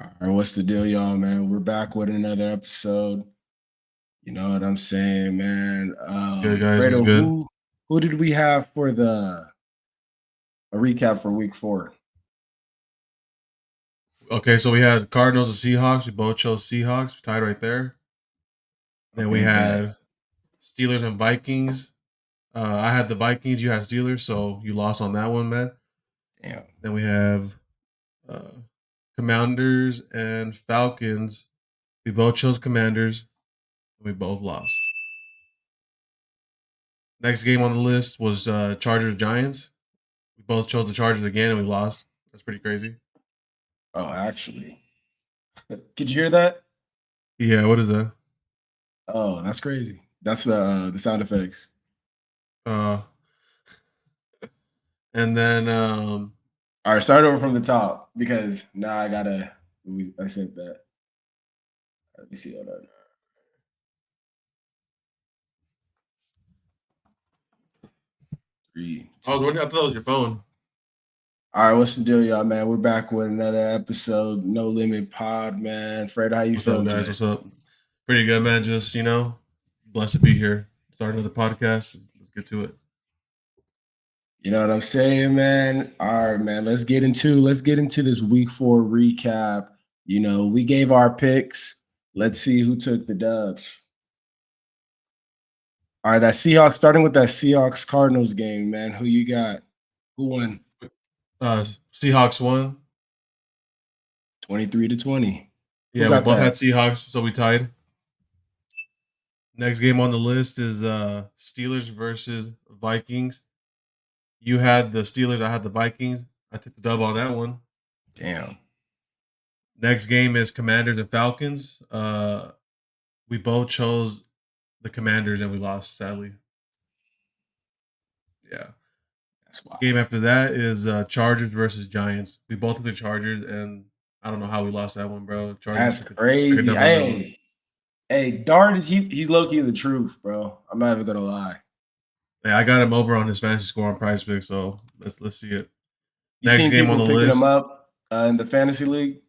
All right, what's the deal, y'all, man? We're back with another episode. You know what I'm saying, man? What's good, guys? What's Fredo, good? who did we have for the a recap for week 4? Okay, so we had Cardinals and Seahawks. We both chose Seahawks. We tied right there. Then we Okay, bet. had Steelers and Vikings. I had the Vikings. You had Steelers, so you lost on that one, man. Damn. Then we have uh, Commanders and Falcons. We both chose Commanders. We both lost. Next game on the list was Chargers Giants. We both chose the Chargers again, and we lost. That's pretty crazy. Oh, actually. Could you hear that? Yeah, what is that? Oh, that's crazy. That's the sound effects. Uh, and then All right, start over from the top because now I gotta I said that. Let me see. Hold on. 3, I was 2. wondering. I thought it was your phone. All right, what's the deal, y'all, man? We're back with another episode, No Limit Pod, man. Fred, how you What's up, feeling guys? today? What's up? Pretty good, man. Just blessed to be here. Starting another podcast. Let's get to it. You know what I'm saying, man? All right, man. Let's get into this week 4 recap. You know, we gave our picks. Let's see who took the dubs. All right, that Seahawks, starting with that Seahawks Cardinals game, man. Who you got? Who won? Seahawks won. 23-20. Who Yeah, we got both had that? Seahawks, so we tied. Next game on the list is Steelers versus Vikings. You had the Steelers. I had the Vikings. I took the dub on that one. Damn. Next game is Commanders and Falcons. We both chose the Commanders and we lost, sadly. Yeah. That's wild. Game after that is Chargers versus Giants. We both took the Chargers, and I don't know how we lost that one, bro. Chargers That's took a crazy. dub on that one. Hey, Dart is he's low key the truth, bro. I'm not even gonna lie. Yeah, I got him over on his fantasy score on Prize Pick, so let's see it. You Next seen game on people the picking him list, up in the fantasy league?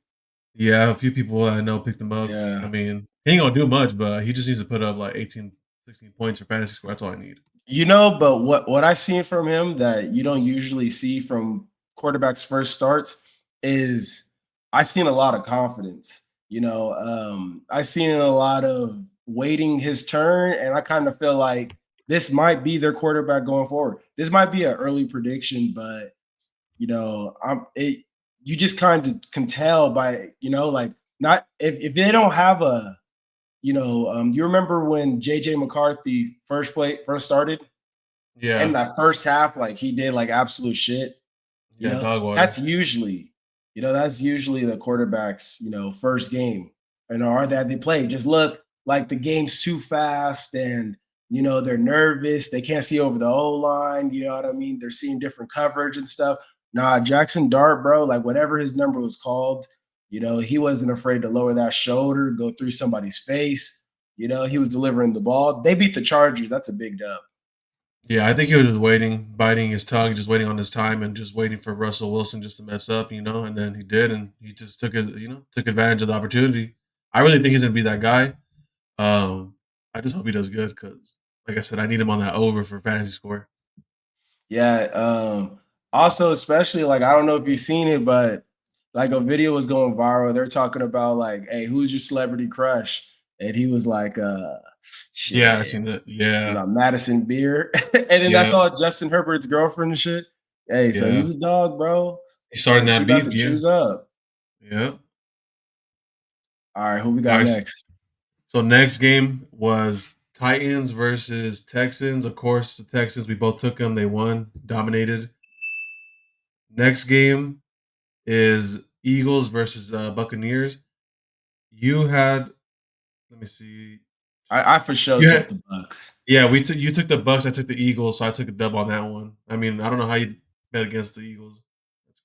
yeah, a few people I know picked him up. I Yeah. mean, he ain't gonna do much, but he just needs to put up like 18, 16 points for fantasy score. That's all I need. You know, but what I seen from him that you don't usually see from quarterbacks first starts is I seen a lot of confidence. I seen a lot of waiting his turn, and I kind of feel like this might be their quarterback going forward. This might be an early prediction, but I'm it. You just kind of can tell by like not if they don't have a you remember when JJ McCarthy first started Yeah, and that first half, like he did like absolute shit. You yeah, know, dog water. that's usually the quarterback's first game, or that they play. Just look like the game's too fast, and they're nervous. They can't see over the O line. You know what I mean? They're seeing different coverage and stuff. Nah, Jackson Dart, bro, like whatever his number was called, he wasn't afraid to lower that shoulder, go through somebody's face. He was delivering the ball. They beat the Chargers. That's a big dub. Yeah, I think he was just waiting, biting his tongue, just waiting on his time, and just waiting for Russell Wilson just to mess up, and then he did, and he just took advantage of the opportunity. I really think he's gonna be that guy. I just hope he does good because, like I said, I need him on that over for fantasy score. Yeah. Also, especially like I don't know if you've seen it, but like a video was going viral. They're talking about like, hey, who's your celebrity crush? And he was like, Yeah, I shit. seen that. He's Yeah, like Madison Beer. And then that's yeah, all Justin Herbert's girlfriend and shit. Hey, so yeah. he's a dog, bro. He's starting Hey, she that about beef. to Yeah, choose up. yeah. All right, who we All got right. next? So next game was Titans versus Texans. Of course, the Texans. We both took them. They won, dominated. Next game is Eagles versus Buccaneers. You had, let me see. I for sure You took had, the Bucks. yeah, you took the Bucks. I took the Eagles, so I took a dub on that one. I mean, I don't know how you bet against the Eagles.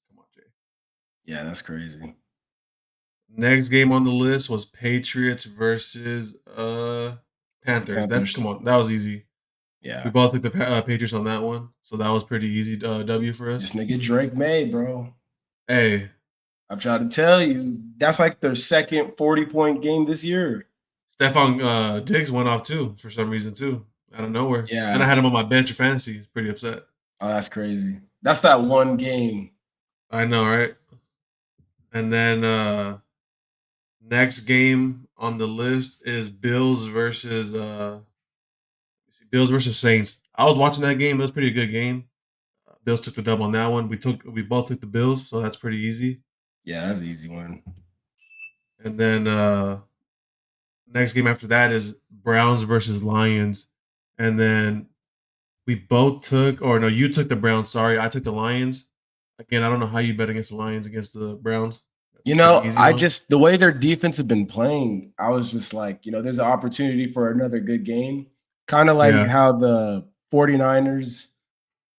Come on, Jay. Yeah, that's crazy. Next game on the list was Patriots versus The Panthers. That's come Panthers. on, that was easy. We Yeah. both took the Patriots on that one, so that was pretty easy W for This us. nigga Drake May, bro. Hey, I'm trying to tell you, that's like their second 40-point game this year. Stephon Diggs went off too for some reason too, out of nowhere. And I Yeah. had him on my bench of fantasy. He's pretty upset. Oh, that's crazy. That's that one game. I know, right? And then next game on the list is Bills versus Saints. I was watching that game. It was a pretty good game. Bills took the dub on that one. We both took the Bills, so that's pretty easy. Yeah, that's an easy one. And then next game after that is Browns versus Lions. And then we both took, or no, you took the Browns. Sorry, I took the Lions. Again, I don't know how you bet against the Lions against the Browns. That's You a pretty know, easy I one. just the way their defense have been playing, I was just like, there's an opportunity for another good game. Kind of like Yeah. how the 49ers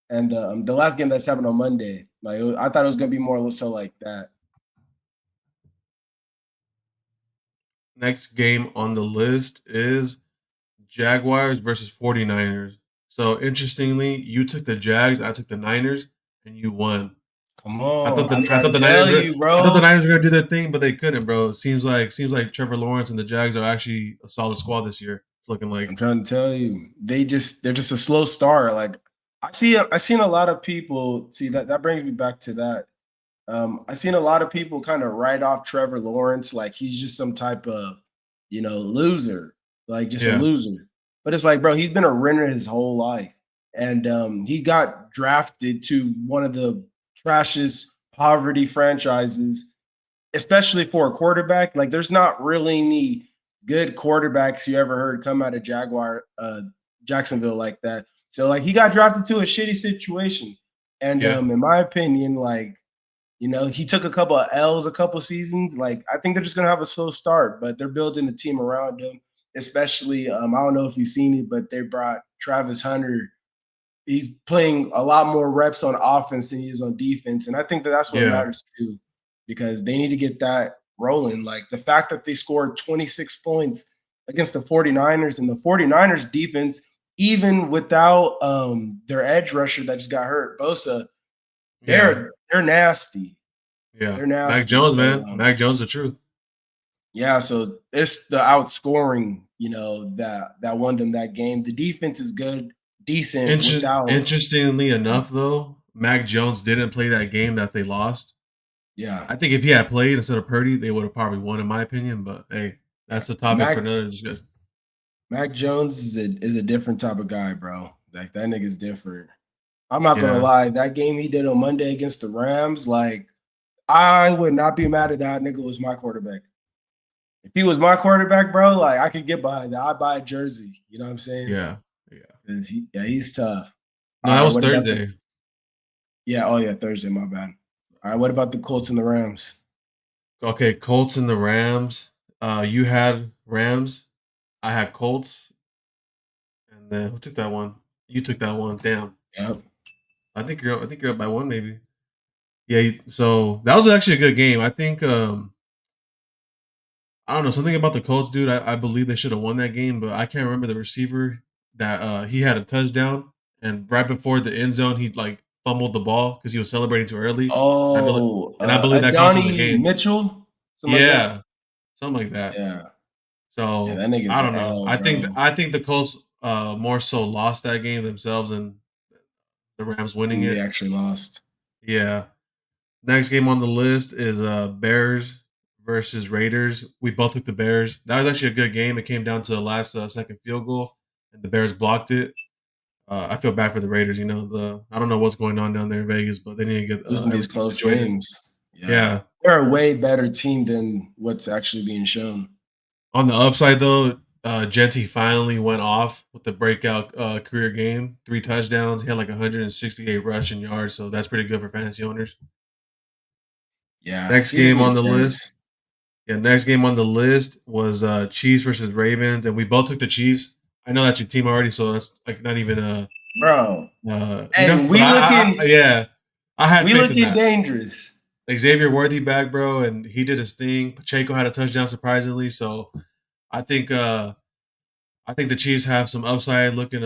and the last game that's happened on Monday. Like I thought it was gonna be more so like that. Next game on the list is Jaguars versus 49ers. So interestingly, you took the Jags, I took the Niners, and you won. Come I thought on. the I'm I trying thought to the Niners tell were you, I thought the bro. Niners were gonna do their thing, but they couldn't, bro. It seems like Trevor Lawrence and the Jags are actually a solid squad this year. It's looking like. I'm trying to tell you. They're just a slow start. Like I seen a lot of people see that brings me back to that. I seen a lot of people kind of write off Trevor Lawrence like he's just some type of, loser, like just a Yeah, loser. But it's like, bro, he's been a winner his whole life, and he got drafted to one of the trashiest poverty franchises, especially for a quarterback. Like, there's not really any good quarterbacks you ever heard come out of Jacksonville like that. So like he got drafted to a shitty situation. And yeah, in my opinion, like, he took a couple of L's, a couple seasons. Like, I think they're just gonna have a slow start, but they're building a team around him. Especially, I don't know if you've seen it, but they brought Travis Hunter. He's playing a lot more reps on offense than he is on defense, and I think that that's what yeah, matters too, because they need to get that rolling. Like the fact that they scored 26 points against the 49ers, and the 49ers defense, even without their edge rusher that just got hurt, Bosa, yeah, they're nasty. yeah. They're Mac nasty. Jones, So man. Mac Jones, the truth. yeah, so it's the outscoring, that won them that game. The defense is good, decent without. Interestingly enough, though, Mac Jones didn't play that game that they lost. Yeah, I think if he had played instead of Purdy, they would have probably won, in my opinion. But hey, that's a topic for Mac another discussion. Mac Jones is a different type of guy, bro. Like that nigga's different. I'm not gonna Yeah, lie, that game he did on Monday against the Rams, like I would not be mad at that nigga was my quarterback. If he was my quarterback, bro, like I could get behind that. I'd buy a jersey. You know what I'm saying? yeah, yeah. Because he's tough. No, All that right, was what about the Thursday. yeah, oh yeah, Thursday, my bad. All right, what about the Colts and the Rams? Okay, Colts and the Rams. You had Rams. I had Colts, and then who took that one? You took that one. Damn. Yep. I think you're up by one, maybe. Yeah. So that was actually a good game. I think. I don't know something about the Colts, dude. I believe they should have won that game, but I can't remember the receiver that he had a touchdown, and right before the end zone, he like fumbled the ball because he was celebrating too early. And I believe, Oh, and I believe that cost him the Adonai game. Mitchell, something like that. Yeah, something like that. Yeah, yeah, So that nigga's I a don't know. L, bro. I think the Colts more so lost that game themselves than the Rams winning And they it. actually lost. Yeah. Next game on the list is Bears versus Raiders. We both took the Bears. That was actually a good game. It came down to the last second field goal, and the Bears blocked it. I feel bad for the Raiders. I don't know what's going on down there in Vegas, but they need to get Losing these everything close situated. games. Yeah, Yeah. they're a way better team than what's actually being shown. On the upside, though, Genty finally went off with the breakout career game. 3 touchdowns. He had like 168 rushing yards, so that's pretty good for fantasy owners. Yeah, Next he just game on needs the list. face. Yeah, next game on the list was Chiefs versus Ravens, and we both took the Chiefs. I know that's your team already, so that's like not even Bro, hey, But yeah, I had we faith in looking that. dangerous. Xavier Worthy back, bro, and he did his thing. Pacheco had a touchdown surprisingly, so I think uh I think the Chiefs have some upside looking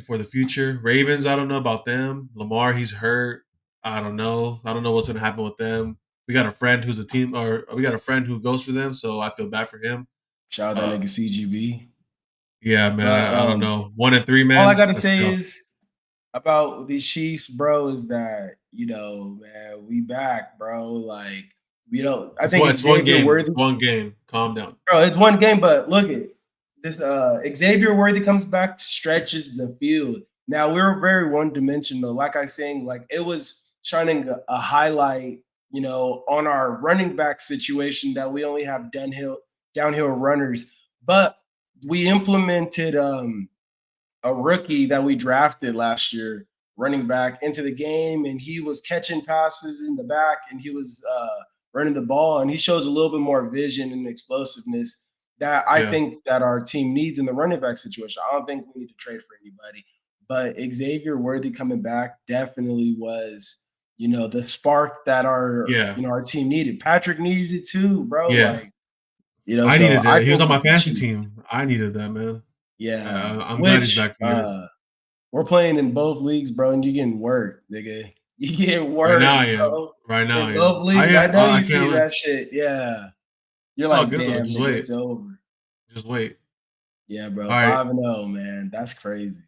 for the future. Ravens, I don't know about them. Lamar, he's hurt. I don't know. I don't know what's gonna happen with them. we got a friend who's a team, or we got a friend who goes for them, so I feel bad for him. Shout out that Uh, nigga CGB. yeah, man, But I don't know. 1 and 3, all I man. gotta That's say tough. is about these Chiefs, bro, is that man, we back, bro. Like, I think It's one Xavier game. It's Worthy, one game. Calm down. bro. It's one game, but look at this. Xavier Worthy comes back, stretches the field. Now we're very one dimensional. Like I saying, like it was shining a highlight, on our running back situation that we only have downhill runners, but we implemented a rookie that we drafted last year, running back, into the game, and he was catching passes in the back, and he was running the ball, and he shows a little bit more vision and explosiveness that I Yeah, think that our team needs in the running back situation. I don't think we need to trade for anybody, but Xavier Worthy coming back definitely was, the spark that our yeah, our team needed. Patrick needed it too, bro. yeah. Like, I so needed I it. He was think on my the fantasy Chiefs, team. I needed that, man. yeah, I'm glad he's which back for years. we're playing in both leagues, bro, and you getting work, nigga. You get Right now, work, I am. bro. Right now, In I both am. leagues. I know I you can't see lie. that shit. Yeah. You're It's all like, good though. damn, Just nigga, wait. it's over. Just wait. Yeah, bro. All right, 5-0, man. That's crazy.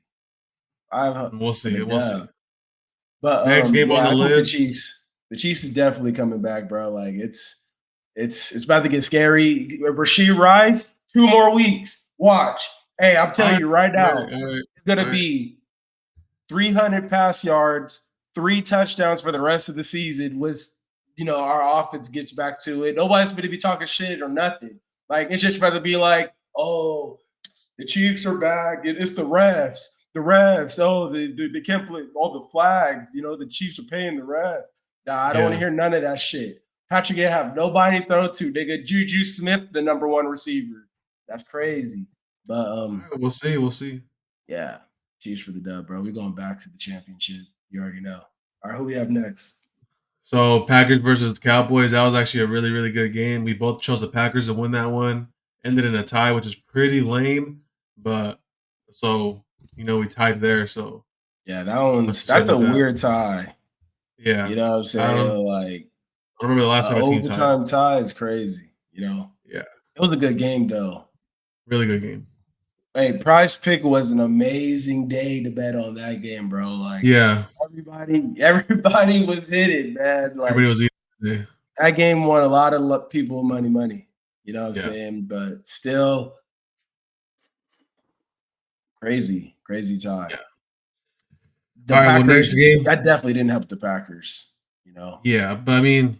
5 we'll for see. the We'll dub. see. But Next game on yeah, the I think the list. Chiefs. The Chiefs is definitely coming back, bro. Like it's about to get scary. Rasheed Rice, 2 more weeks. Watch. Hey, I'm All telling right, you right all right, now, all right, it's gonna all right. be 300 pass yards, 3 touchdowns for the rest of the season. Was our offense gets back to it. Nobody's going to be talking shit or nothing. Like it's just about to be like, oh, the Chiefs are back. It's the refs. The refs. Oh, they can't play all the flags. The Chiefs are paying the refs. Nah, I don't want to Yeah. hear none of that shit. Patrick ain't have nobody to throw to. They got Juju Smith, the number one receiver. That's crazy. But All right. We'll see. We'll see. yeah, Chiefs for the dub, bro. We're going back to the championship. You already know. All right, who we have next? So Packers versus Cowboys. That was actually a really, really good game. We both chose the Packers to win that one. Ended in a tie, which is pretty lame. But so we tied there. So Yeah, not much to say that's a about that. weird tie. Yeah. You know what I'm I saying? don't. Like I don't remember the last time a team tied. overtime tie is crazy. Yeah. It was a good game though. Really good game. Hey, Price Pick was an amazing day to bet on that game, bro. Like Yeah. everybody was hitting, man. Everybody Like was eating. that game won a lot of people money. You know what I'm Yeah. saying? But still crazy tie. Yeah. The All right. Well, next Packers, game. that definitely didn't help the Packers. Yeah, but I mean,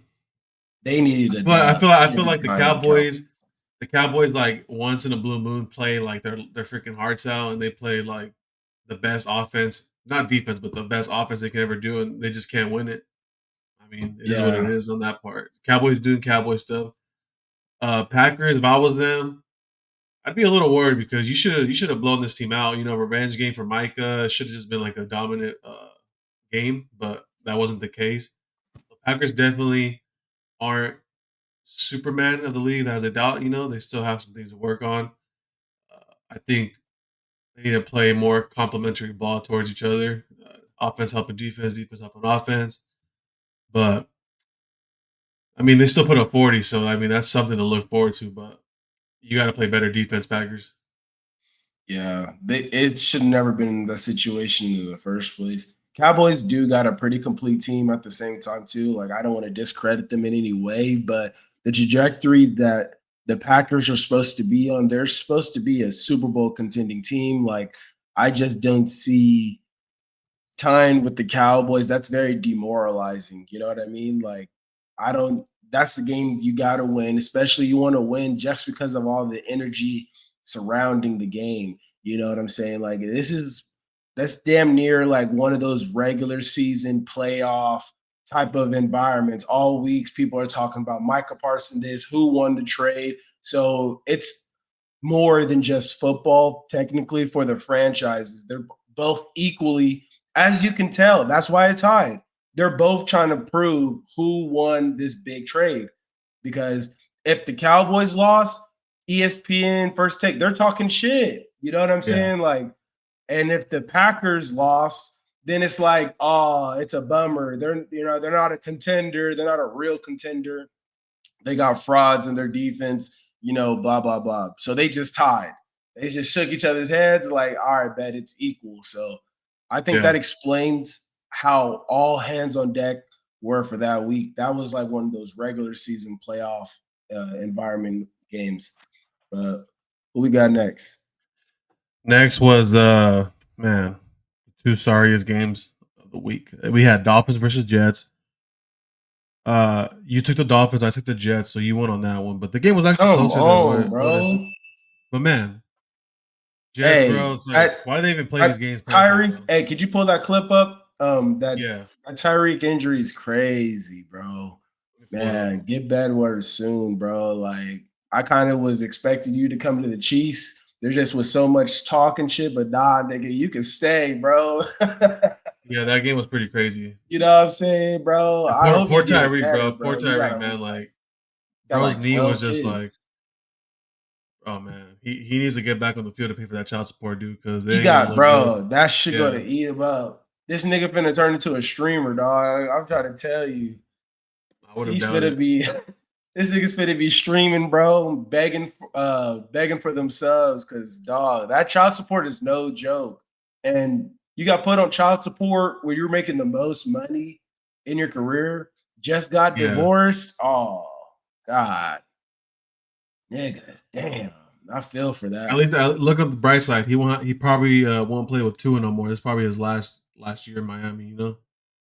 They needed a I dub. feel like They needed to the behind them Cowboys. Cowboys like once in a blue moon play like their freaking hearts out, and they play like the best offense, not defense, but the best offense they can ever do, and they just can't win it. I mean, it is what it Yeah, is on that part. Cowboys doing cowboy stuff. Packers, if I was them, I'd be a little worried because you should have blown this team out. Revenge game for Micah should have just been like a dominant game, but that wasn't the case. The Packers definitely aren't Superman of the league as a doubt. They still have some things to work on. I think they need to play more complementary ball towards each other. Offense helping defense, defense helping offense. But I mean, they still put up 40, so I mean that's something to look forward to. But you got to play better defense, Packers. yeah. It should have never been in that situation in the first place. Cowboys do got a pretty complete team at the same time too. Like I don't want to discredit them in any way, but the trajectory that the Packers are supposed to be on, they're supposed to be a Super Bowl contending team. Like I just don't see tying with the Cowboys, that's very demoralizing. You know what I mean? Like, I don't, that's the game you got to win, especially you want to win just because of all the energy surrounding the game. You know what I'm saying? Like, that's damn near like one of those regular season playoff type of environments. All weeks, people are talking about Micah Parsons this, who won the trade. So it's more than just football, technically, for the franchises. They're both equally, as you can tell, that's why it's tied. They're both trying to prove who won this big trade. Because if the Cowboys lost, ESPN First Take, they're talking shit. You know what I'm Yeah, saying? Like, and if the Packers lost, then it's like, oh, it's a bummer. They're not a contender. They're not a real contender. They got frauds in their defense, blah, blah, blah. So they just tied. They just shook each other's heads like, all right, bet it's equal. So I think Yeah. that explains how all hands on deck were for that week. That was like one of those regular season playoff environment games. But who we got next? Next was man, the two sorriest games of the week. We had Dolphins versus Jets. You took the Dolphins, I took the Jets, so you won on that one. But the game was actually Come closer than on, what is. bro. But man, Jets, bro, Hey, it's like why do they even play these games prime time, Tyreek. bro? Hey, could you pull that clip up? Yeah, That Tyreek injury is crazy, bro. let me pull it up. Man, get Bedwars soon, bro. Like I kind of was expecting you to come to the Chiefs. There just was so much talk and shit, but nah, nigga, you can stay, bro. Yeah, that game was pretty crazy. You know what I'm saying, bro? And I hope poor you get Tyreek, better, bro. Poor bro. You Tyreek, man. Like, got bro's like knee was 12 just like, kids. oh man, he needs to get back on the field to pay for that child support, dude, because He they ain't gonna got, look good. bro, that shit Yeah, gonna eat him up. This nigga finna turn into a streamer, dog. I'm trying to tell you. I wouldn't He's doubt finna it. be this nigga's finna be streaming, bro, begging for them subs because dog, that child support is no joke. And you got put on child support where you're making the most money in your career, just got Yeah. divorced. Oh God. Nigga, damn. I feel for At that. least look on the bright side. He probably won't play with Tua no more. It's probably his last year in Miami. You know,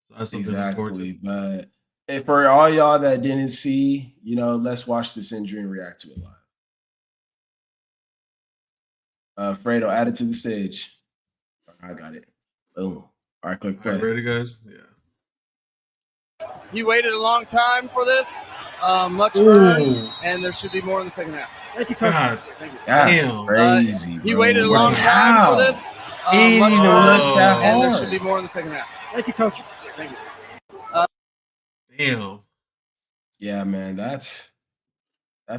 so that's something to look forward to. Exactly. But if for all y'all that didn't see, let's watch this injury and react to it live. Fredo, add it to the stage. I got it. Boom. All right, click All right, play. ready, guys? Yeah. He waited a long time for this, much earned, and there should be more in the second half. Thank you, coach. God, Thank you. That's damn. crazy. He Bro. waited a Watch long out. time How? for this, He didn't much even earned, look that and there hard. should be more in the second half. Thank you, coach. Thank you. Damn. Yeah, man. That's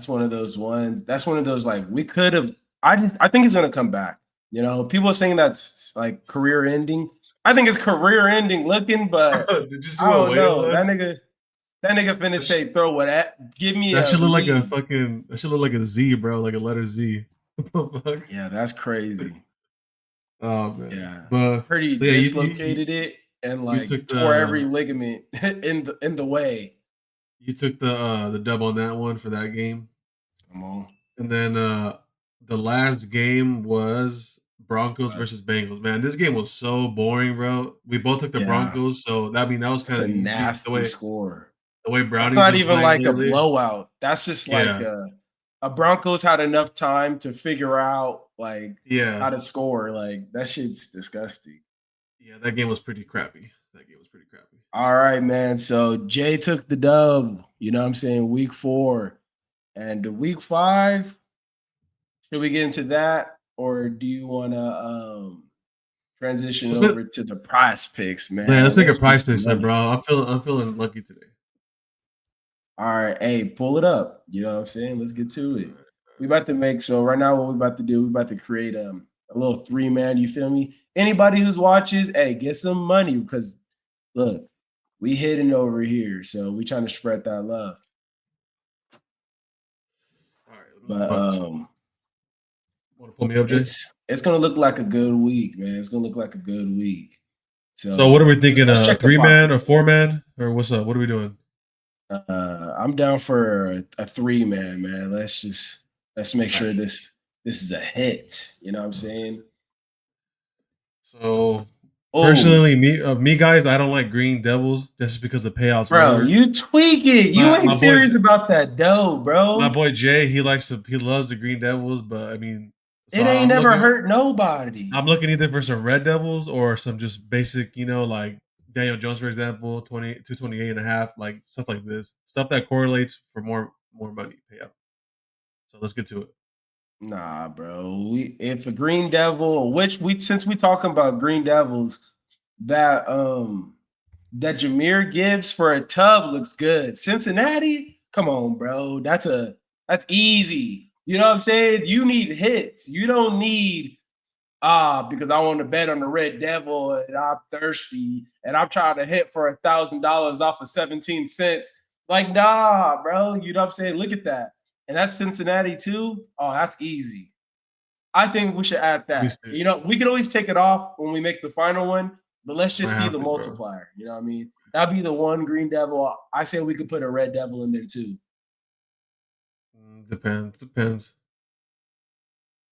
one of those ones. That's one of those like we could have. I think he's gonna come back. People are saying that's like career ending. I think it's career ending looking, but Did you see I what don't weight it know. was? That nigga finna say throw what at give me That a should look like a lead. fucking. That should look like a Z, bro. Like a letter Z. What the fuck? Yeah, that's crazy. Oh man. Yeah. But Heard he so yeah, dislocated it and you like took tore every the ligament in the way. you took the dub on that one for that game. Come on. And then the last game was Broncos But versus Bengals. Man, this game was so boring, bro. We both took the yeah, Broncos, so that was that's kind a of easy. nasty score. The way That's Brownie's not been even playing like a lately. blowout. That's just like Yeah, a Broncos had enough time to figure out like yeah, how to score. Like that shit's disgusting. yeah. That game was pretty crappy. That game was pretty crappy. All right, man. So Jay took the dub, you know what I'm saying, week 4. And the week 5, should we get into that? Or do you wanna transition Let's over get, to the prize picks, man, let's man? make a Let's make prize some picks up, money. bro. I'm feeling lucky today. All right, hey, pull it up. You know what I'm saying? Let's get to it. All right, We about to make so right now. What we about to do? We about to create a little 3-man. You feel me? Anybody who's watches, hey, get some money because look, we hidden over here, so we trying to spread that love. all right. Let me But punch. Want to pull me up, Jay? it's gonna look like a good week, man. It's gonna look like a good week. So what are So we thinking? let's check the 3-man or pocket. 4-man or what's up? What are we doing? I'm down for a 3-man, man. Let's make sure Alright. this is a hit. You know what I'm saying? So Oh, personally, me guys, I don't like Green Devils just because the payouts bro, lower. you tweak it. You My ain't my boy serious about that dough, my bro. boy Jay, he loves the Green Devils, but I mean, so It ain't never hurt nobody. I'm looking either for some Red Devils or some just basic, like Daniel Jones, for example, 228 and a half, like stuff like this, stuff that correlates for more money payout. So let's get to it. Nah, bro. If a Green Devil, which we since we talking about Green Devils, that that Jameer Gibbs for a tub looks good. Cincinnati, come on, bro. That's easy. You know what I'm saying? You need hits. You don't need because I want to bet on the Red Devil and I'm thirsty and I'm trying to hit for $1,000 off of 17 cents. Like, nah, bro. You know what I'm saying? Look at that. And that's Cincinnati too. Oh, that's easy. I think we should add Let me that. see. You know, we can always take it off when we make the final one, but let's Might just see have the to, bro. multiplier. You know what I mean? That'd be the one Green Devil. I say we could put a Red Devil in there too. Depends.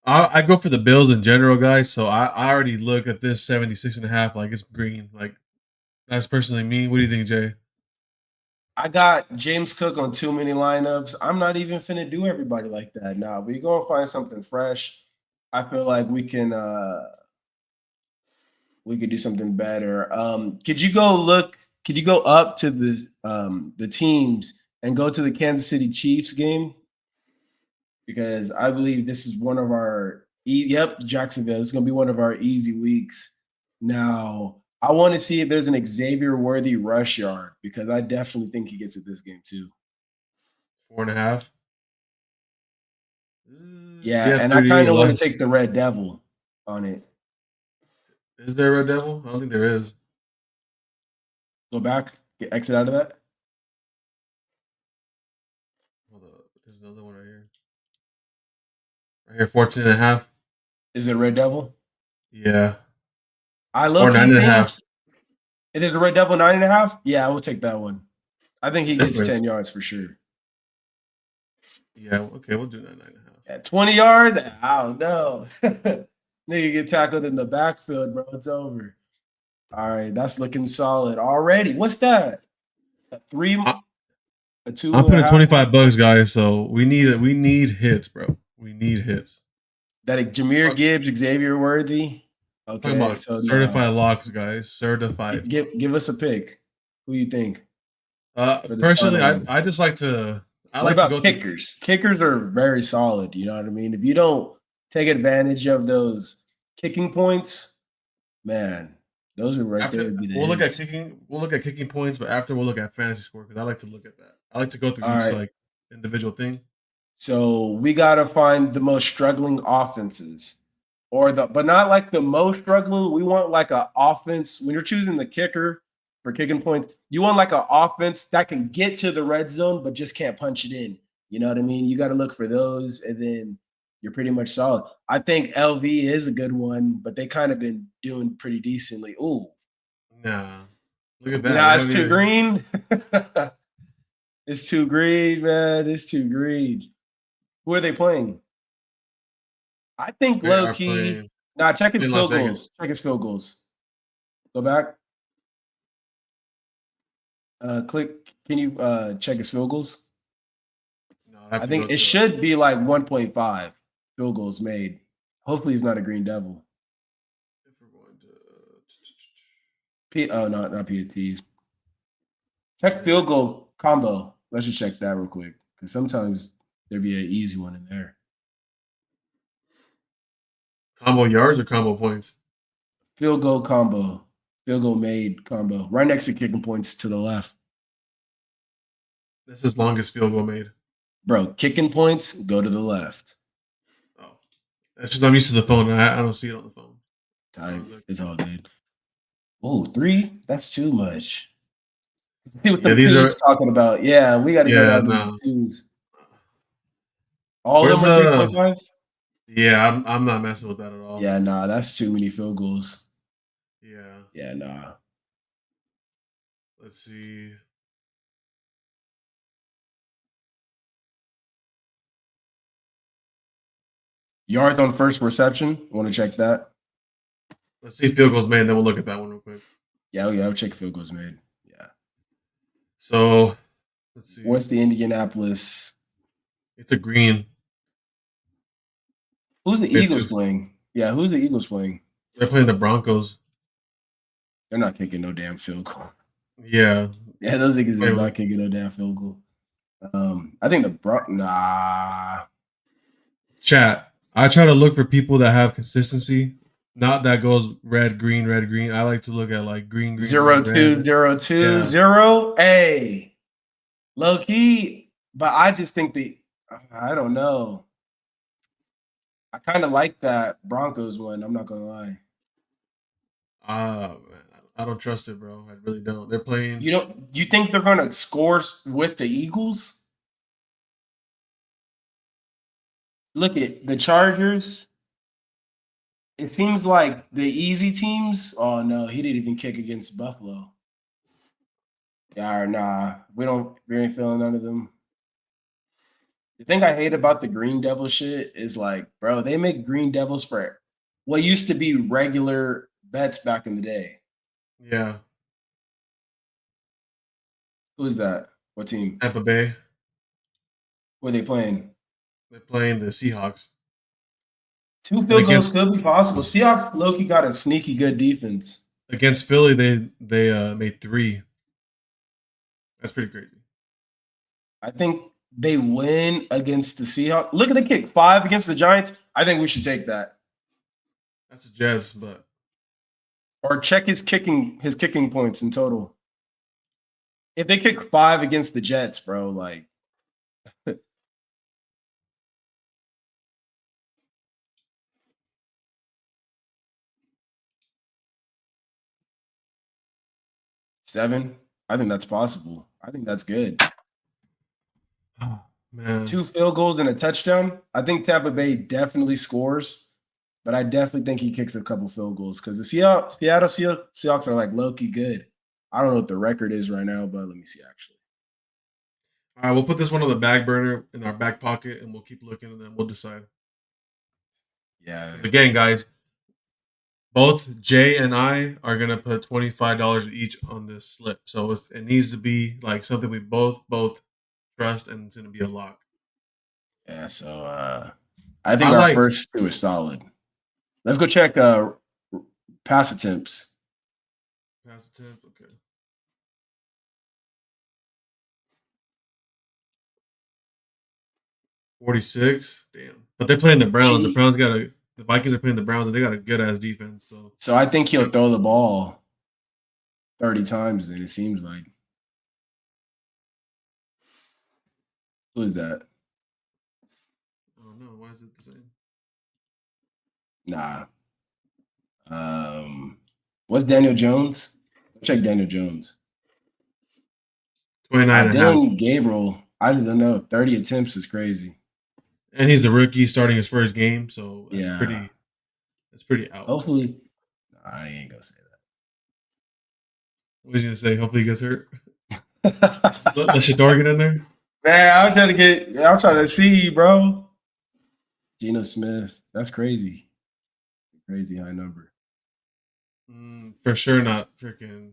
I go for the Bills in general, guys. So I already look at this 76.5 like it's green. Like that's personally me. What do you think, Jay? I got James Cook on too many lineups. I'm not even finna do everybody like that. Nah, we gonna find something fresh. I feel like we could do something better. Could you go up to the teams and go to the Kansas City Chiefs game? Because I believe this is one of our yep, Jacksonville. It's gonna be one of our easy weeks. Now, I want to see if there's an Xavier Worthy rush yard because I definitely think he gets it this game too. 4.5. Yeah, Yeah, and I 38 kind of want left. to take the Red Devil on it. Is there a Red Devil? I don't think there is. Go back, exit out of that. Hold up. There's another one right here. Right here, 14.5. Is it Red Devil? Yeah. I low Or key think 9.5. it is a Red Devil 9.5. Yeah, I will take that one. I think he gets Difference. 10 yards for sure. Yeah, okay, we'll do 9.5. At 20 yards, I don't know. Nigga get tackled in the backfield, bro. It's over. All right, that's looking solid already. What's that? A three, I, a two I'm and a putting half. $25, guys. So we need hits, bro. We need hits. That Jameer Talk- Gibbs, Xavier Worthy. Talking Okay, about so no. certified locks, guys. Certified locks. Give us a pick. Who you think for this Personally, final one? I just like to What go about through. kickers? Kickers are very solid. You know what I mean? If you don't take advantage of those kicking points, man, those are right there After to be the we'll look at hits. kicking, points, but after we'll look at fantasy score because I like to look at that. I like to go through All each right. like individual thing. So we gotta find the most struggling offenses. But not like the most struggling. We want like an offense. When you're choosing the kicker for kicking points, you want like an offense that can get to the red zone, but just can't punch it in. You know what I mean? You got to look for those, and then you're pretty much solid. I think LV is a good one, but they kind of been doing pretty decently. Ooh, Nah, look at you that. We know, it's haven't too even. green. It's too green, man. It's too green. Who are they playing? I think They low are key. playing Nah, check his in Las field Vegas. goals. Check his field goals. Go back. Click. Can you check his field goals? No, I have I to go think it to. should be like 1.5 field goals made. Hopefully, he's not a Green Devil. If we're going to. Oh, no, not PATs. Check field goal combo. Let's just check that real quick because sometimes there'd be an easy one in there. Combo yards or combo points? Field goal combo. Field goal made combo. Right next to kicking points to the left. This is longest field goal made. Bro, kicking points, go to the left. Oh, it's just I'm used to the phone. I don't see it on the phone. Type. It's all good. Oh, 3? That's too much. See what Yeah, them these twos are. talking about. Yeah, we got to go Yeah, down to the no. twos. All of Where's them are 3.5? Yeah, I'm not messing with that at all. Yeah, nah, that's too many field goals. Yeah. Yeah, nah. Let's see. Yards on first reception. Want to check that? Let's see field goals made, and then we'll look at that one real quick. Yeah, I'll check field goals made. Yeah. So let's see. What's the Indianapolis? It's a green. Who's the Made Eagles two. playing? Yeah, who's the Eagles playing? They're playing the Broncos. They're not kicking no damn field goal. Yeah. Yeah, those niggas Play is with- not kicking no damn field goal. I think nah. Chat. I try to look for people that have consistency, not that goes red, green, red, green. I like to look at like green, green, 0 red, 2 red. 0 2 Yeah. 0. Hey, low key, but I just think I don't know. I kind of like that Broncos one. I'm not gonna lie. Ah, man, I don't trust it, bro. I really don't. They're playing. You think they're gonna score with the Eagles? Look at the Chargers. It seems like the easy teams. Oh no, he didn't even kick against Buffalo. Yeah, nah, we ain't feeling none of them. The thing I hate about the Green Devil shit is like, bro, they make Green Devils for what used to be regular bets back in the day. Yeah, Who's that? What team? Tampa Bay. Who are they playing? They're playing the Seahawks. Two And field goals could be possible. Seahawks Loki got a sneaky good defense. against Philly, they made 3. That's pretty crazy. I think they win against the Seahawks. Look at the kick 5 against the Giants. I think we should take that. That's a Jazz, but Or check his kicking points in total. If they kick 5 against the Jets, bro, like 7, I think that's possible. I think that's good. oh, man, 2 field goals and a touchdown. I think Tampa Bay definitely scores, but I definitely think he kicks a couple field goals because the Seattle Seahawks are like low-key good. I don't know what the record is right now, but let me see actually. all right, we'll put this one on the back burner in our back pocket, and we'll keep looking, and then we'll decide. Yeah. Because again, guys, both Jay and I are gonna put $25 each on this slip, so it needs to be like something we both trust, and it's gonna be a lock. Yeah, so I I think our like first 2 is solid. Let's go check pass attempts. pass attempt. Okay, 46. Damn, but they're playing the Browns. Gee. The Vikings are playing the Browns, and they got a good ass defense. So I think he'll throw the ball 30 times then it seems like. Who is that? Oh no, why is it the same? Nah. What's Daniel Jones? Check Daniel Jones. 29 and a half. Dylan Gabriel, I don't know. 30 attempts is crazy. And he's a rookie starting his first game, so Yeah. that's pretty out. Hopefully, I ain't gonna say What was you gonna say? Hopefully he gets hurt. that. Let Shador get in there. Man, I'm trying to see, bro. Geno Smith. That's crazy. Crazy high number. For sure not freaking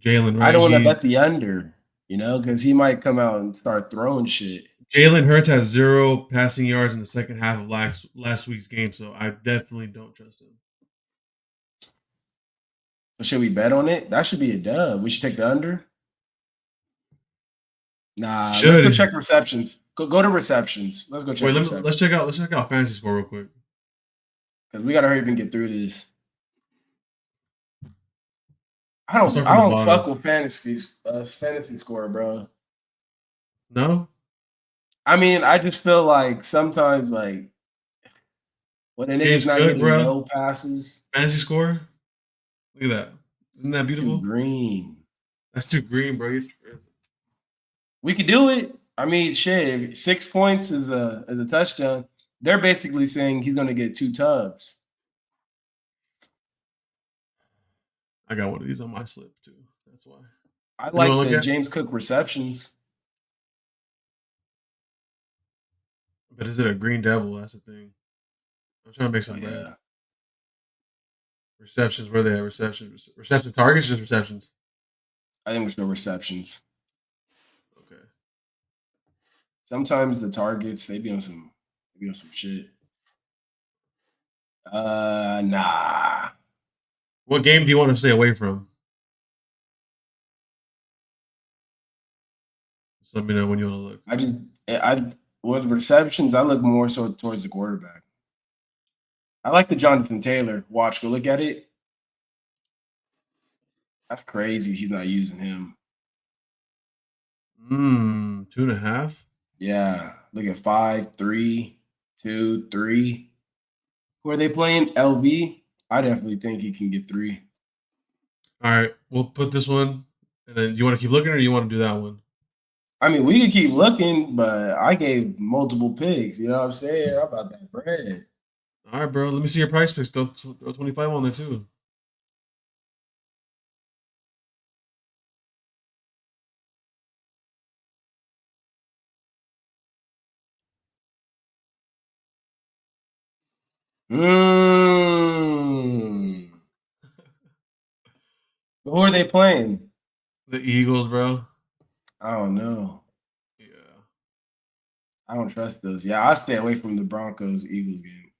Jalen, I right? don't want to bet the under, because he might come out and start throwing shit. Jalen Hurts has 0 passing yards in the second half of last week's game, so I definitely don't trust him. So should we bet on it? That should be a dub. We should take the under. Nah, let's go check receptions. Go to receptions. Let's go check receptions. Let's check out fantasy score real quick. Because we gotta hurry up and get through this. I We'll don't start from the I don't bottom. fuck with fantasy score, bro. No? I mean, I just feel like sometimes like when a nigga's James not Cook, getting bro. no passes. Fantasy score? Look at that. Isn't that It's beautiful? too green. That's too green, bro. We could do it. I mean, shit, 6 points is a touchdown. They're basically saying he's gonna get 2 tubs. I got one of these on my slip too. That's why. I like the James Cook receptions. But is it a green devil? That's the thing. I'm trying to make some bread. Receptions, where they at? Reception targets, just receptions. I think there's no receptions. Okay. Sometimes the targets they be on some shit. Nah. What game do you want to stay away from? Just let me know when you want to look. With receptions, I look more so towards the quarterback. I like the Jonathan Taylor. Watch, go look at it. That's crazy. He's not using him. 2.5. Yeah. Look at 5, 3, 2, 3. Who are they playing? LV. I definitely think he can get 3. All right, we'll put this one, and then you want to keep looking, or you want to do that one? I mean, we could keep looking, but I gave multiple picks. You know what I'm saying? How about that bread? All right, bro. Let me see your price picks. Throw 25 on there too. Mm. Who are they playing? The Eagles, bro. I don't know. Yeah. I don't trust those. Yeah, I stay away from the Broncos Eagles game.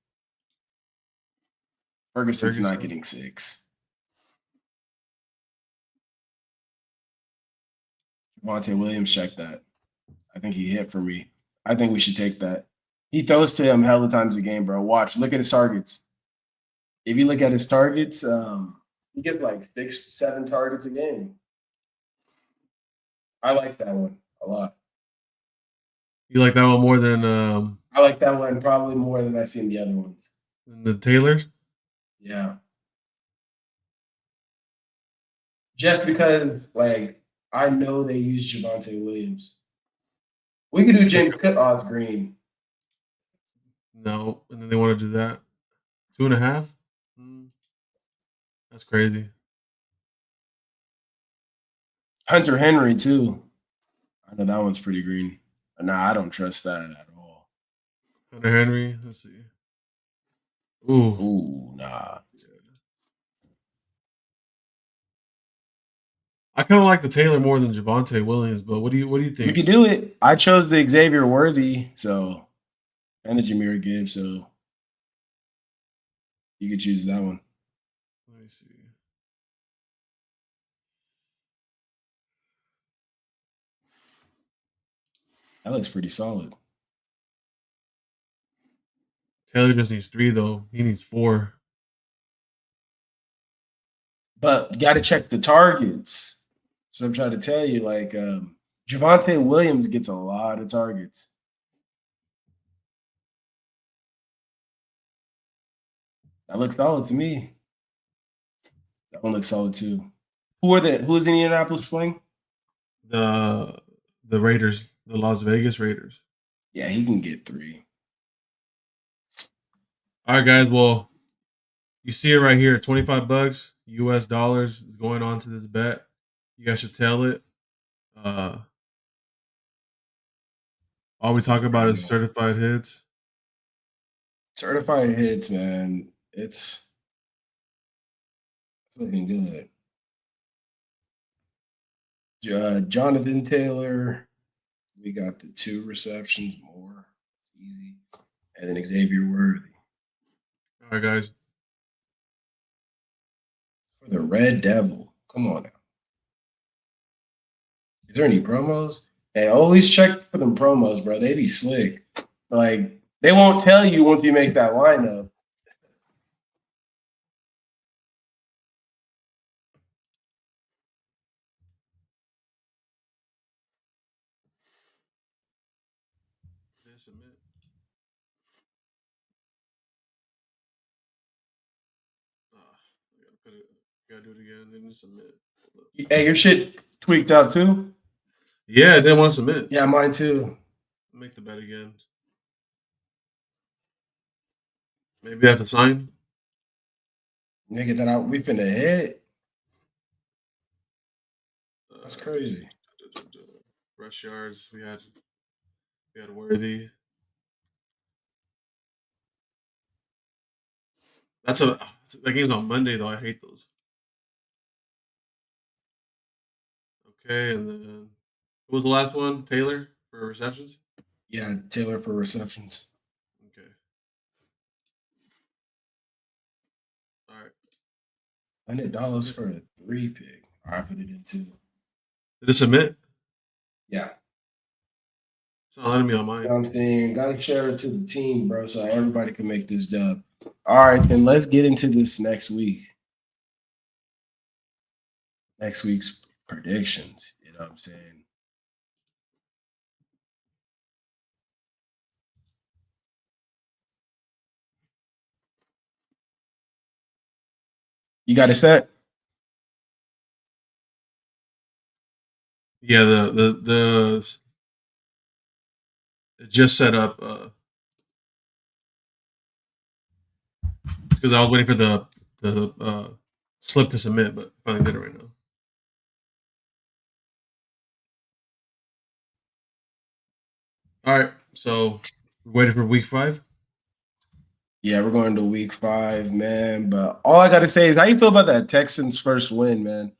Ferguson's not Ferguson. getting 6. Javonte Williams, check that. I think he hit for me. I think we should take that. He throws to him hella times a game, bro. Watch. Look at his targets. If you look at his targets, he gets like 6, 7 targets a game. I like that one a lot. You like that one more than I like that one probably more than I seen the other ones. the Taylors? Yeah. Just because, like, I know they use Javonte Williams. We could do James Cook odds green. No, and then they want to do that 2.5. That's crazy. Hunter Henry, too. I know that one's pretty green. Nah, I don't trust that at all. Hunter Henry. Let's see. Ooh. Ooh, nah. I kind of like the Taylor more than Javonte Williams, but what do you We think? could do it. I chose the Xavier Worthy, so and the Jameer Gibbs, so you could choose that one. Let me see. That looks pretty solid. Taylor just needs 3 though. He needs 4. But you got to check the targets. So I'm trying to tell you, like, Javonte Williams gets a lot of targets. That looks solid to me. That one looks solid too. Who is Indianapolis playing? The Raiders, the Las Vegas Raiders. Yeah, he can get 3. All right, guys. Well, you see it right here, $25 US dollars is going on to this bet. You guys should tell it. Uh, all we talk about is certified hits. Certified hits, man. It's looking good. Jonathan Taylor. We got the 2 receptions more. It's easy. And then Xavier Worthy. All right, guys. For the Red Devil. Come on now. Is there any promos? Hey, always check for them promos, bro. They be slick. Like, they won't tell you once you make that lineup. Submit. I gotta put it. Gotta do it again. Didn't submit. Hey, your shit tweaked out too? Yeah, I didn't want to submit. Yeah, mine too. Make the bet again. Maybe I have to sign. Nigga, that out. We finna hit. That's crazy. Rush yards. We had Worthy. That game's on Monday though. I hate those. Okay, and then who was the last one? Taylor for receptions. Yeah, Taylor for receptions. Okay. All right. $100 for a 3 pick. I put it in 2. Did it submit? Yeah. It's not letting me on You mine. know what I'm saying? Gotta share it to the team, bro, so everybody can make this dub. All right, then let's get into this next week. Next week's predictions. You know what I'm saying? You got it set? Yeah, the it just set up because I was waiting for the slip to submit, but finally did it right now. All right, so we're waiting for week 5. Yeah, we're going to week 5, man. But all I gotta say is, how you feel about that Texans first win, man?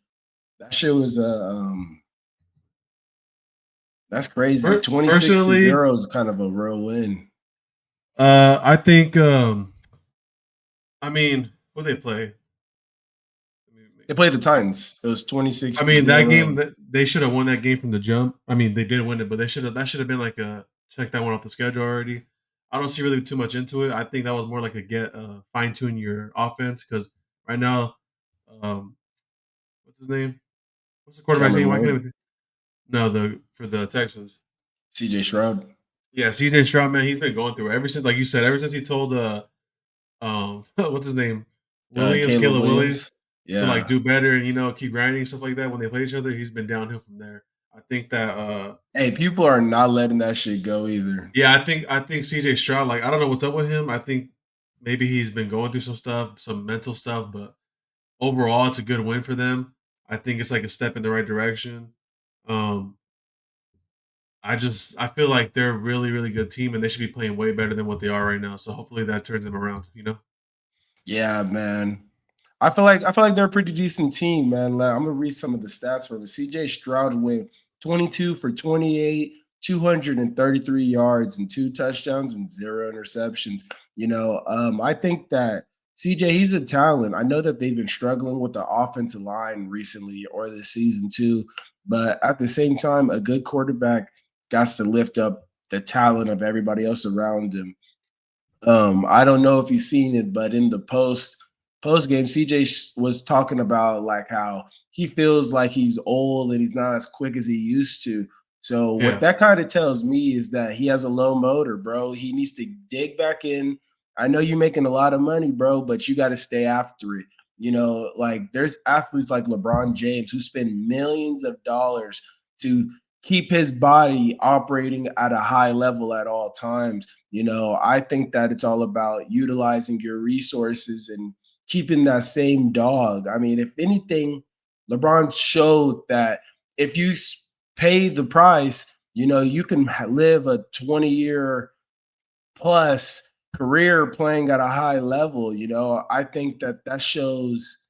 That shit was that's crazy. 26 to Personally, 0 is kind of a real win. I think I mean, who they play? They played the Titans. It was 26 I to mean, that 0. game that they should have won that game from the jump. I mean, they did win it, but that should have been like a check that one off the schedule already. I don't see really too much into it. I think that was more like a get fine tune your offense because right now, um, what's his name? What's the quarterback's Cameron name? Why can't I Ward, even no the for the Texans? CJ Stroud. Yeah, CJ Stroud, man, he's been going through it ever since, like you said, ever since he told what's his name, Caleb Caleb Williams, Williams. to like Yeah. do better and keep grinding and stuff like that when they play each other. He's been downhill from there. I think that Hey, people are not letting that shit go either. yeah, I think CJ Stroud, like I don't know what's up with him. I think maybe he's been going through some stuff, some mental stuff, but overall it's a good win for them. I think it's like a step in the right direction. Um I feel like they're a really, really good team and they should be playing way better than what they are right now. So hopefully that turns them around. Yeah, man. I feel like they're a pretty decent team, man. Like, I'm gonna read some of the stats for it. CJ Stroud went 22 for 28, 233 yards and 2 touchdowns and 0 interceptions. I think that CJ, he's a talent. I know that they've been struggling with the offensive line recently or this season too, but at the same time, a good quarterback got to lift up the talent of everybody else around him. I don't know if you've seen it, but in the post game, CJ was talking about like how he feels like he's old and he's not as quick as he used to. So what Yeah. that kind of tells me is that he has a low motor, bro. He needs to dig back in. I know you're making a lot of money, bro, but you got to stay after it. Like there's athletes like LeBron James who spend millions of dollars to keep his body operating at a high level at all times. I think that it's all about utilizing your resources and keeping that same dog. I mean, if anything, LeBron showed that if you pay the price, you can live a 20-year plus career playing at a high level. I think that shows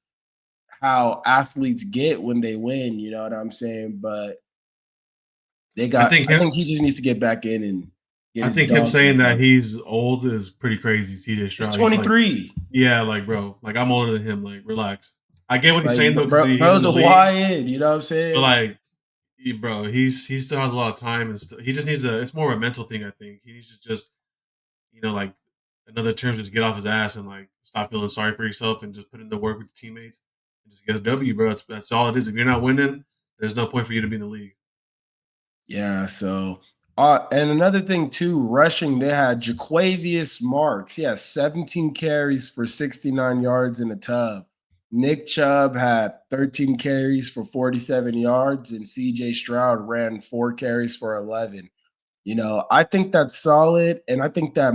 how athletes get when they win. You know what I'm saying? But I think I him think he just needs to get back in and get I his think him dog saying back that in. he's old is pretty crazy. CJ He's Stroud. He's like, 23. yeah, like bro, like I'm older than him. Like relax. I get what he's Like, saying though because he's in bro's the a league, YN, you know what I'm but saying? like bro, he still has a lot of time and he just needs a. It's more of a mental thing. I think he needs to just like another term, just get off his ass and like stop feeling sorry for yourself and just put in the work with your teammates and just get a W, bro. That's all it is. If you're not winning, there's no point for you to be in the league. Yeah, so and another thing too, rushing, they had Jaquavius Marks. He has 17 carries for 69 yards in a tub. Nick Chubb had 13 carries for 47 yards, and CJ Stroud ran 4 carries for 11. I think that's solid. And I think that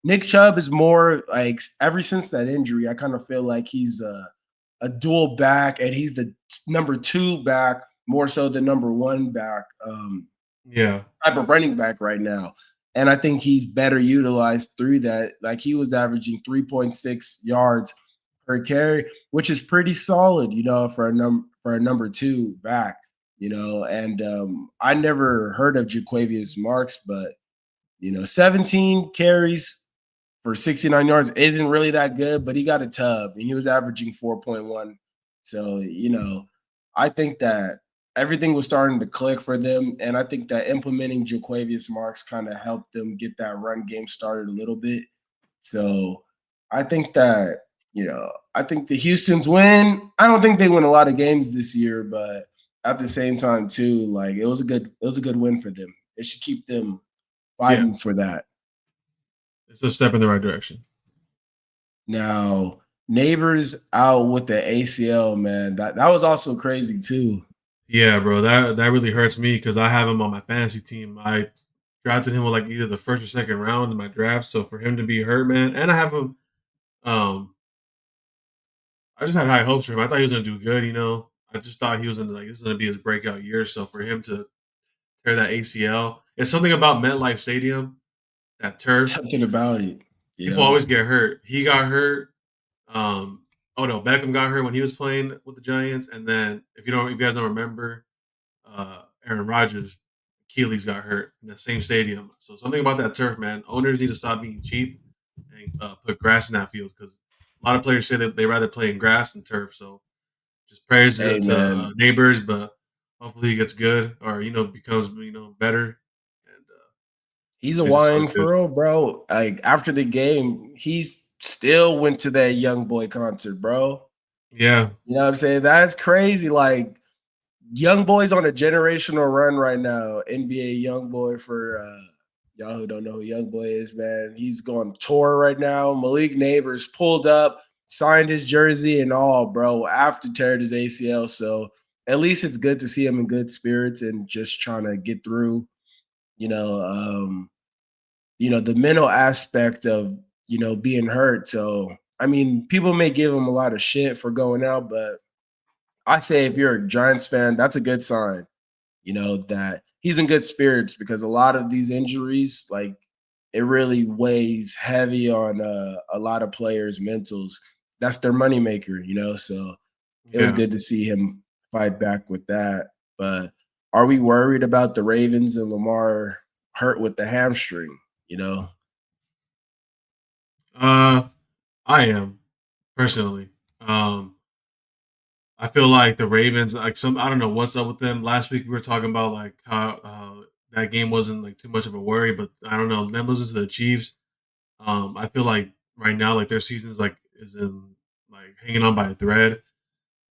Nick Chubb is more like, ever since that injury, I kind of feel like he's a dual back and he's the number 2 back more so than number 1 back. Yeah, Type of running back right now. And I think he's better utilized through that. Like he was averaging 3.6 yards per carry, which is pretty solid, for a number 2 back. And I never heard of Jaquavius Marks, but 17 carries for 69 yards isn't really that good, but he got a tub and he was averaging 4.1. So, I think that everything was starting to click for them. And I think that implementing Jaquavius Marks kind of helped them get that run game started a little bit. So I think that, I think the Houston's win. I don't think they win a lot of games this year, but at the same time, too, like it was a good win for them. It should keep them yeah, fighting for that. it's a step in the right direction. Now, Neighbors out with the ACL, man. That was also crazy too. Yeah, bro, that really hurts me because I have him on my fantasy team. I drafted him with like either the first or second round in my draft. So for him to be hurt, man, and I have him. Um, I just had high hopes for him. I thought he was gonna do good. I just thought he was gonna like this is gonna be his breakout year. So for him to tear that ACL, it's something about MetLife Stadium, that turf. Something about it. People Yeah. always get hurt. He got hurt. Um, oh no, Beckham got hurt when he was playing with the Giants, and then if you guys don't remember, Aaron Rodgers, Achilles got hurt in the same stadium. So something about that turf, man. Owners need to stop being cheap and put grass in that field because a lot of players say that they rather play in grass than turf. So just prayers Hey, to man. neighbors, but hopefully he gets good or becomes better, and He's a it's just so wine good. for real, bro. Like after the game, he's still went to that young boy concert, bro. Yeah, You know what I'm saying? That's crazy. Like young boys on a generational run right now. NBA young boy for y'all who don't know who young boy is, man. He's going tour right now. Malik Neighbors pulled up, signed his jersey and all, bro, after tearing his ACL. So at least it's good to see him in good spirits and just trying to get through, you know, the mental aspect of, being hurt. So I mean, people may give him a lot of shit for going out, but I say if you're a Giants fan, that's a good sign, that he's in good spirits because a lot of these injuries, like it really weighs heavy on a lot of players' mentals. That's their moneymaker. So it was yeah. good to see him fight back with that. But are we worried about the Ravens and Lamar hurt with the hamstring? You know, Uh, I am personally. I feel like the Ravens, like I don't know what's up with them. Last week we were talking about like how that game wasn't like too much of a worry, but I don't know them losing to the Chiefs. I feel like right now like their season's like is in like hanging on by a thread.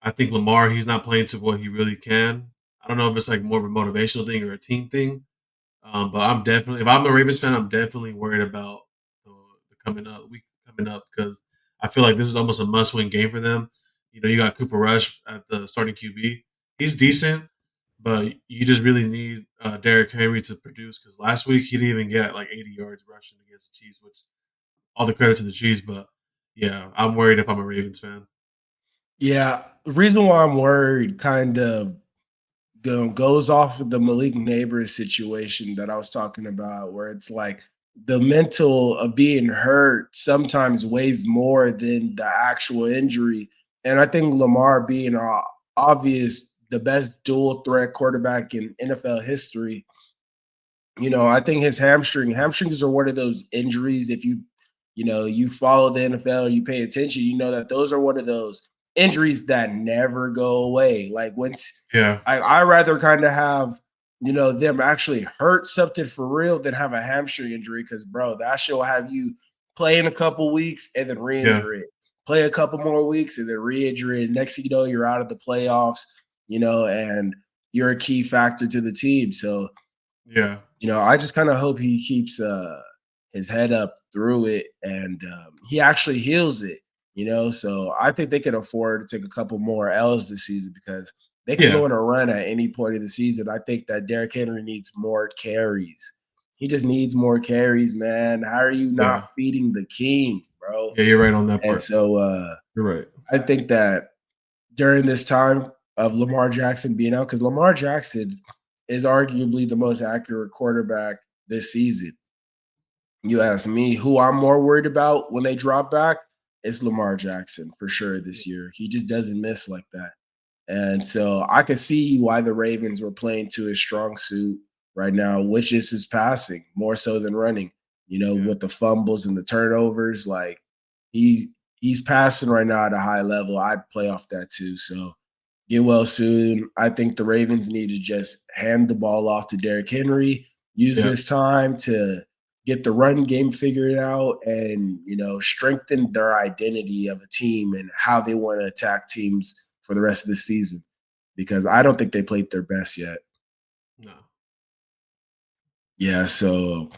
I think Lamar he's not playing to what he really can. I don't know if it's like more of a motivational thing or a team thing. But I'm definitely, if I'm a Ravens fan, I'm definitely worried about the coming up week coming up because I feel like this is almost a must-win game for them. You got Cooper Rush at the starting QB. He's decent, but you just really need Derrick Henry to produce because last week he didn't even get like 80 yards rushing against the Chiefs, which all the credit to the Chiefs. But yeah, I'm worried if I'm a Ravens fan. yeah. The reason why I'm worried kind of goes off of the Malik Neighbors situation that I was talking about, where it's like the mental of being hurt sometimes weighs more than the actual injury. And I think Lamar being obvious the best dual threat quarterback in NFL history, I think his hamstrings are one of those injuries. If you follow the NFL and you pay attention, you know that those are one of those injuries that never go away. Like once Yeah, I rather kind of have, them actually hurt something for real than have a hamstring injury. Cause bro, that shit will have you play in a couple weeks and then yeah, re-injure it. Play a couple more weeks and then re-injure it. Next thing you know, you're out of the playoffs, and you're a key factor to the team. So yeah, I just kind of hope he keeps his head up through it and he actually heals it. So I think they can afford to take a couple more L's this season because they can yeah, go on a run at any point of the season. I think that Derrick Henry needs more carries. He just needs more carries, man. How are you yeah, not feeding the king, bro? yeah. You're right on that And part. so You're right. I think that during this time of Lamar Jackson being out, because Lamar Jackson is arguably the most accurate quarterback this season. You ask me who I'm more worried about when they drop back, it's Lamar Jackson for sure this year. He just doesn't miss like that. And so I can see why the Ravens were playing to his strong suit right now, which is his passing more so than running. Yeah, With the fumbles and the turnovers, like he's he's passing right now at a high level. I'd play off that too. So get well soon. I think the Ravens need to just hand the ball off to Derrick Henry, use yeah, this time to get the run game figured out and, strengthen their identity of a team and how they want to attack teams for the rest of the season because I don't think they played their best yet. no. Yeah, so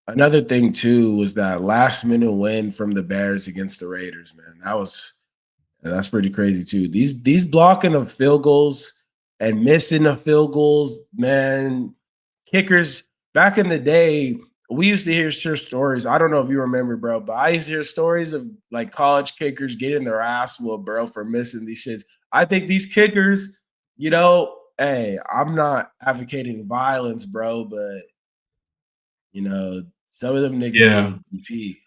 Another thing too was that last minute win from the Bears against the Raiders, man. That's pretty crazy too. These blocking of field goals and missing of field goals, man. Kickers back in the day, we used to hear stories. I don't know if you remember, bro, but I used to hear stories of like college kickers getting their ass whooped, bro, for missing these shits. I think these kickers, hey, I'm not advocating violence, bro, but some of them niggas Yeah. need DP.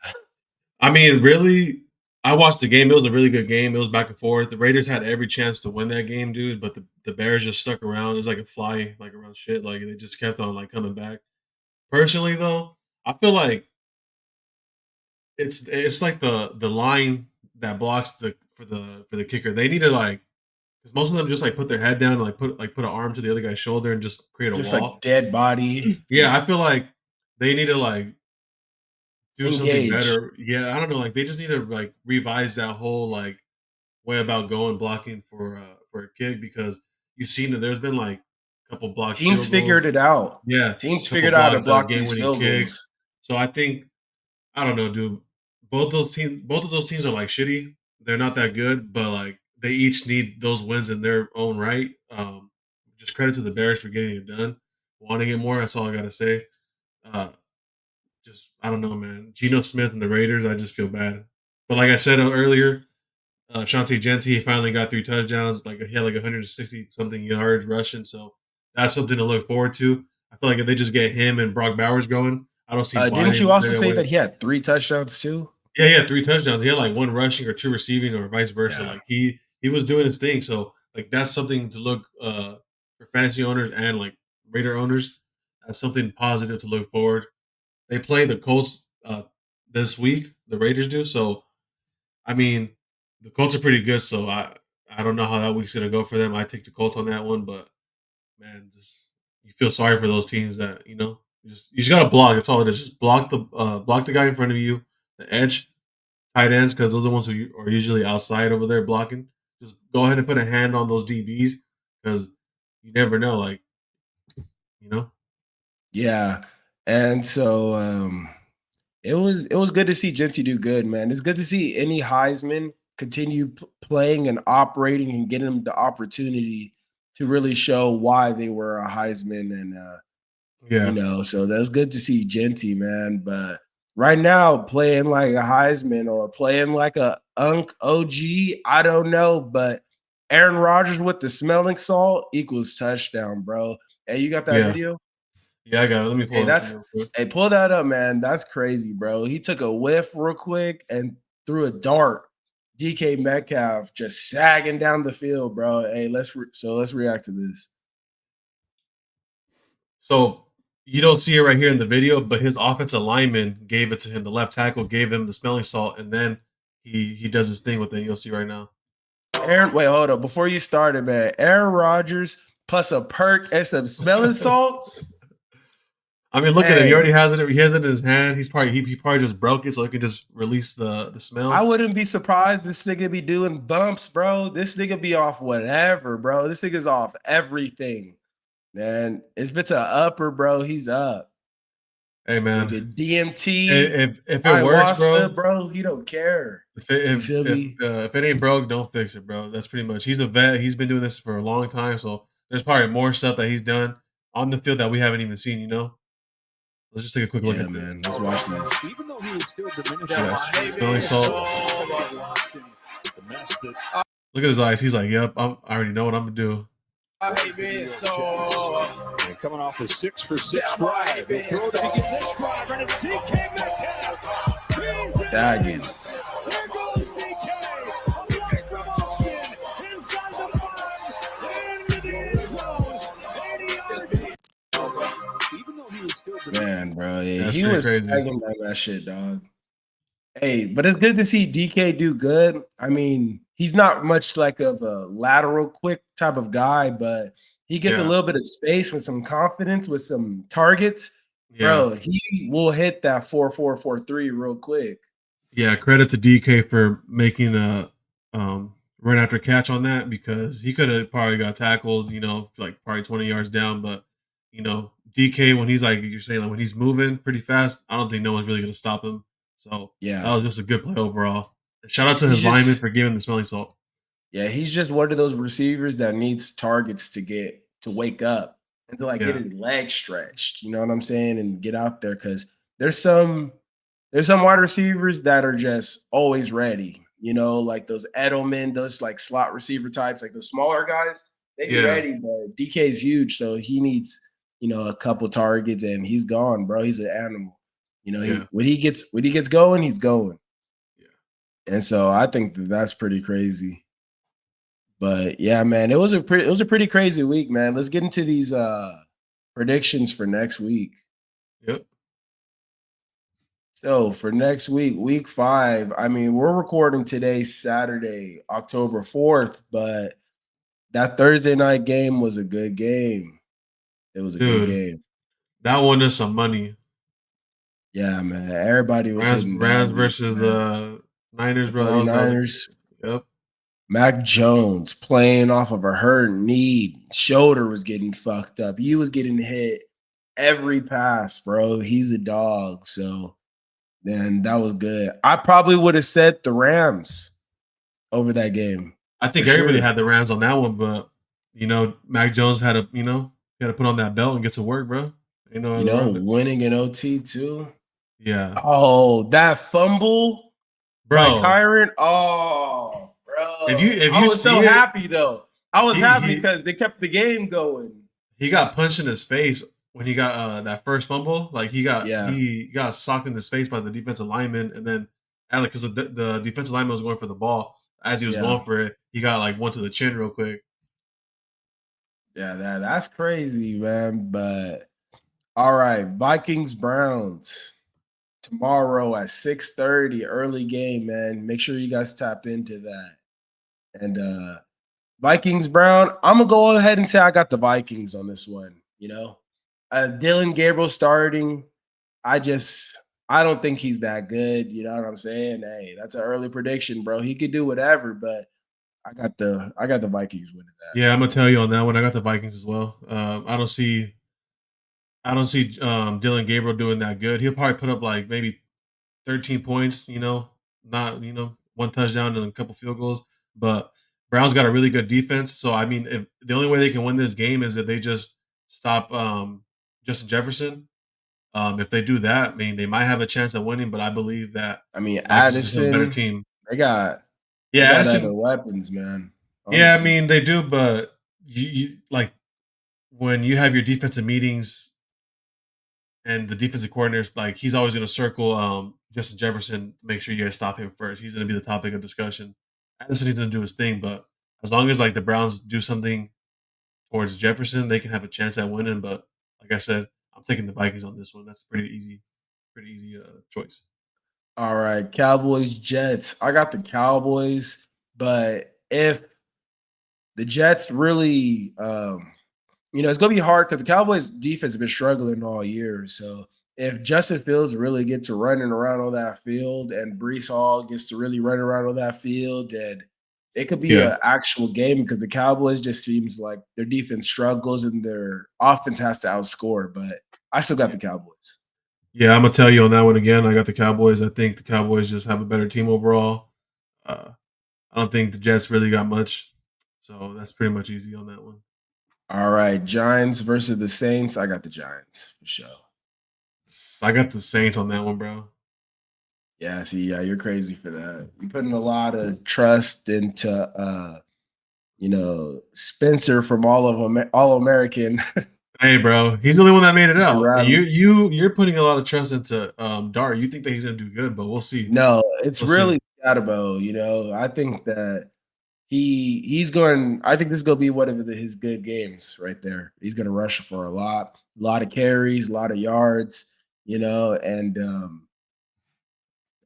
I mean, really, I watched the game. It was a really good game. It was back and forth. The Raiders had every chance to win that game, dude, but the Bears just stuck around. It was like a fly, like around shit. Like they just kept on like coming back. Personally, though, I feel like it's like the line that blocks the kicker. They need to like because most of them just like put their head down and like put an arm to the other guy's shoulder and just create a Just like wall. dead body, Yeah, I just feel like they need to like do something engage. better. Yeah, I don't know. Like they just need to like revise that whole like way about going blocking for a kick because you've seen that there's been like a couple blocked Teams field goals. figured it out. Yeah, Teams a couple figured out how to blocked block game these winning field kicks. goals. So I think I don't know, dude. Both of those teams are like shitty. They're not that good, but like they each need those wins in their own right. Just credit to the Bears for getting it done, wanting it more. That's all I gotta say. Uh, just I don't know, man. Geno Smith and the Raiders, I just feel bad. But like I said earlier, Shante Genty he finally got 3 touchdowns. Like he had like 160 something yards rushing, so that's something to look forward to. I feel like if they just get him and Brock Bowers going, I don't see why Didn't they you also they're say away. that he had 3 touchdowns too? Yeah, he had 3 touchdowns. He had like one rushing or two receiving or vice versa. Yeah. Like he was doing his thing. So like that's something to look for fantasy owners and like Raider owners. That's something positive to look forward. They play the Colts this week. The Raiders do. So I mean, the Colts are pretty good. So I don't know how that week's gonna go for them. I take the Colts on that one, but man, just you feel sorry for those teams that you just gotta block. That's all it is. Just block the guy in front of you, the edge tight ends because those are the ones who are usually outside over there blocking. Just go ahead and put a hand on those DBs because you never know. Like you know, Yeah. And so it was good to see Genty do good, man. It's good to see any Heisman continue playing and operating and getting them the opportunity to really show why they were a Heisman and yeah, so that's good to see Genty, man. But right now, playing like a Heisman or playing like a Unk OG, I don't know. But Aaron Rodgers with the smelling salt equals touchdown, bro. Hey, you got that yeah, video? yeah. I got it. Let me Hey, pull it up for you real quick. pull that up, man. That's crazy, bro. He took a whiff real quick and threw a dart. DK Metcalf just sagging down the field, bro. Hey, let's react to this. So you don't see it right here in the video, but his offensive lineman gave it to him. The left tackle gave him the smelling salt, and then he does his thing with it. You'll see right now. Wait, hold up. Before you started, man, Aaron Rodgers plus a perk and some smelling salts. I mean, look at him. He already Hey, has it. He has it in his hand. He probably just broke it so he can just release the I smell. wouldn't be surprised this nigga be doing bumps, bro. This nigga be off whatever, bro. This nigga's off everything. Man, if it's a upper, bro, he's up. Hey man, Nigga, DMT, if it works, ayahuasca, bro. bro, he don't care. You feel me? If it ain't broke, don't fix it, bro. That's pretty much. He's a vet. He's been doing this for a long time, so there's probably more stuff that he's done on the field that we haven't even seen. Let's just take a quick look Yeah, at this. man. Let's watch this. Even though he was still diminished, Yeah, smelling salt. lost in the mess that Look at his eyes. He's like, "Yep, I already know what I'm gonna do." and coming off a 6 for 6 drive. He'll throw to begin this drive, and it's DK Metcalf. Tagging. There goes DK. Away from Austin. Inside the 5. Into the end zone. 80-yard. Even though he was still Man, bro. Yeah, That's he pretty was crazy. tagging on that shit, dog. Hey, but it's good to see DK do good. I mean, he's not much like of a lateral quick type of guy, but he gets a Yeah, little bit of space with some confidence with some targets. yeah, Bro, he will hit that 4-4-4-3 real quick. yeah. Credit to DK for making a run after catch on that because he could have probably got tackled. Like probably 20 yards down, but DK when he's like you're saying, like when he's moving pretty fast, I don't think no one's really gonna stop him. So that Yeah, was just a good play overall. And shout out to he's his lineman just for giving the smelling salt. yeah, he's just one of those receivers that needs targets to wake up and to like get Yeah, his legs stretched. You know what I'm saying? And get out there because there's some there's some wide receivers that are just always ready. You know, like those Edelman, those like slot receiver types, like the smaller guys, they be yeah, ready. But DK is huge, so he needs a couple targets, and he's gone, bro. He's an animal. yeah, He when he gets going, he's going. yeah. And so I think that's pretty crazy. But yeah, man, it was a pretty crazy week, man. Let's get into these predictions for next week. Yep. So for next week, week 5, I mean, we're recording today, Saturday, October 4th, but that Thursday night game was a good game. It was a good Dude, game. that won us some money. Yeah, man. Everybody was Rams hitting Rams W, versus man. the Niners, The bro. That was a good 49ers, game. Yep. Mac Jones playing off of a hurt knee. Shoulder was getting fucked up. He was getting hit every pass, bro. He's a dog. So then that was good. I probably would have said the Rams over that game I for think everybody sure. had the Rams on that one, but Mac Jones had to, he had to put on that belt and get to work, bro. Ain't no other around it. Winning in OT too. Yeah. Oh, that fumble by Bro, Kyron. Oh, bro. if I you was so see it, happy though. I was he happy he because they kept the game going. he got punched in his face when he got that first fumble. Like Yeah, he got socked in his face by the defensive lineman, and then because the defensive lineman was going for the ball as he was yeah, going for it, he got like one to the chin real quick. yeah. That's crazy, man. But all right, Vikings Browns tomorrow at 6:30, early game, man. Make sure you guys tap into that. And Vikings Brown, I'm gonna go ahead and say I got the Vikings on this one. Dylan Gabriel starting. I just I don't think he's that good. You know what I'm saying? Hey, that's an early prediction, bro. He could do whatever, but I got the Vikings winning that. Yeah, I'm gonna tell you on that one. I got the Vikings as well. I don't see Dylan Gabriel doing that good. He'll probably put up like maybe 13 points, not, one touchdown and a couple field goals. But Browns got a really good defense. So, I mean, if the only way they can win this game is if they just stop Justin Jefferson. If they do that, I mean, they might have a chance at winning, but I believe that I mean, the Vikings just have a better Addison, team. they got they Yeah, got other Addison. weapons, man. Yeah, I Honestly. mean, they do, but you like when you have your defensive meetings and the defensive coordinator's like he's always going to circle Justin Jefferson to make sure you guys stop him first. He's going to be the topic of discussion. Addison needs to do his thing, but as long as like the Browns do something towards Jefferson, they can have a chance at winning. But like I said, I'm taking the Vikings on this one. That's a pretty easy choice. All right, Cowboys, Jets. I got the Cowboys, but if the Jets really it's gonna be hard because the Cowboys defense has been struggling all year. So if Justin Fields really gets to running around on that field and Brees Hall gets to really run around on that field, then it could be Yeah, an actual game because the Cowboys just seems like their defense struggles and their offense has to outscore. But I still got yeah, the Cowboys. yeah. I'm gonna tell you on that one again. I got the Cowboys. I think the Cowboys just have a better team overall. Uh, I don't think the Jets really got much, so that's pretty much easy on that one. All right, Giants versus the Saints. I got the Giants for sure. I got the Saints on that one, bro. Yeah, see, yeah, you're crazy for that. You're putting a lot of trust into Spencer from All American. Hey, bro, he's the only one that made it Spencer out. Rattler. You're putting a lot of trust into Dart. You think that he's gonna do good, but we'll see. No, it's We'll see. really Scatterbo. I think that he's going. I think this is gonna be one of his good games right there. He's gonna rush for a lot of carries, a lot of yards. And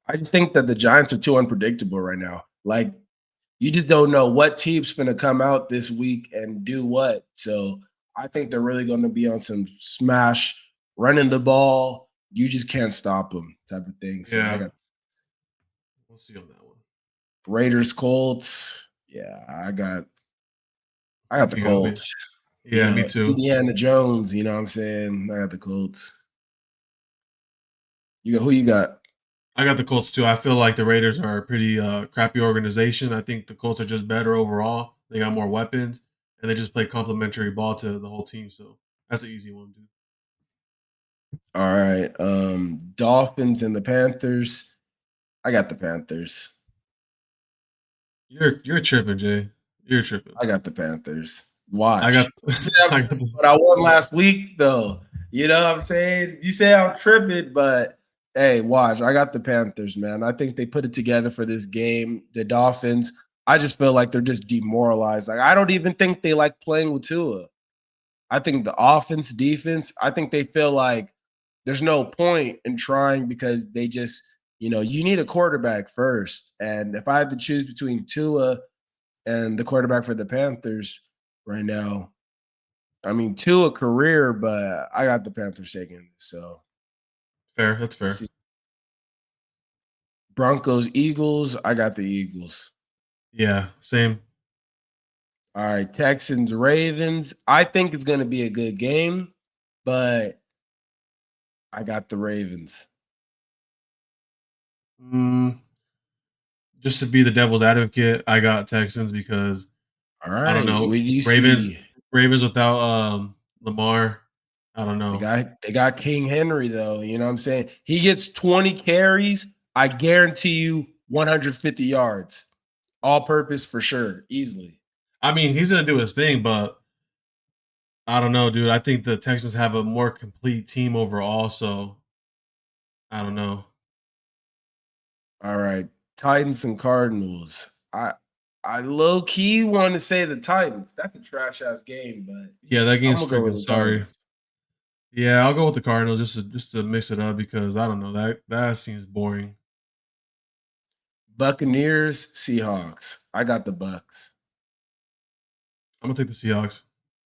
I just think that the Giants are too unpredictable right now. Like you just don't know what team's gonna come out this week and do what. So I think they're really gonna be on some smash, running the ball. You just can't stop them type of thing. So I Yeah, got we'll see on that one. Raiders, Colts. Yeah, I got What the you got, B? Colts. Yeah, me too. Indiana Jones, you know what I'm saying? I got the Colts. Who you got? I got the Colts too. I feel like the Raiders are a pretty crappy organization. I think the Colts are just better overall. They got more weapons, and they just play complementary ball to the whole team. So that's an easy one, dude. All right. Dolphins and the Panthers. I got the Panthers. You're tripping, Jay. You're tripping. I got the Panthers. I got Watch. I got this. But I won last week, though. You know what I'm saying? You say I'm tripping, but hey, watch. I got the Panthers, man. I think they put it together for this game. The Dolphins, I just feel like they're just demoralized. Like, I don't even think they like playing with Tua. I think the offense, defense, I think they feel like there's no point in trying because they just, you need a quarterback first. And if I had to choose between Tua and the quarterback for the Panthers right now, I mean, Tua career, but I got the Panthers taking this. So Fair. That's fair. let's see. Broncos, Eagles, I got the Eagles. Yeah, same. All right, Texans, Ravens. I think it's going to be a good game, but I got the Ravens. Just to be the devil's advocate, I got Texans because All I don't right, know what do you Ravens. see? Ravens without Lamar. I don't know. They got King Henry, though. You know what I'm saying? He gets 20 carries. I guarantee you 150 yards. All purpose for sure, easily. I mean, he's gonna do his thing, but I don't know, dude. I think the Texans have a more complete team overall, so I don't know. All right. Titans and Cardinals. I low key want to say the Titans. That's a trash ass game, but Yeah, that I'm game's gonna go with freaking the sorry. Cardinals. Yeah, I'll go with the Cardinals just to mix it up because I don't know that seems boring. Buccaneers, Seahawks. I got the Bucks. I'm gonna take the Seahawks.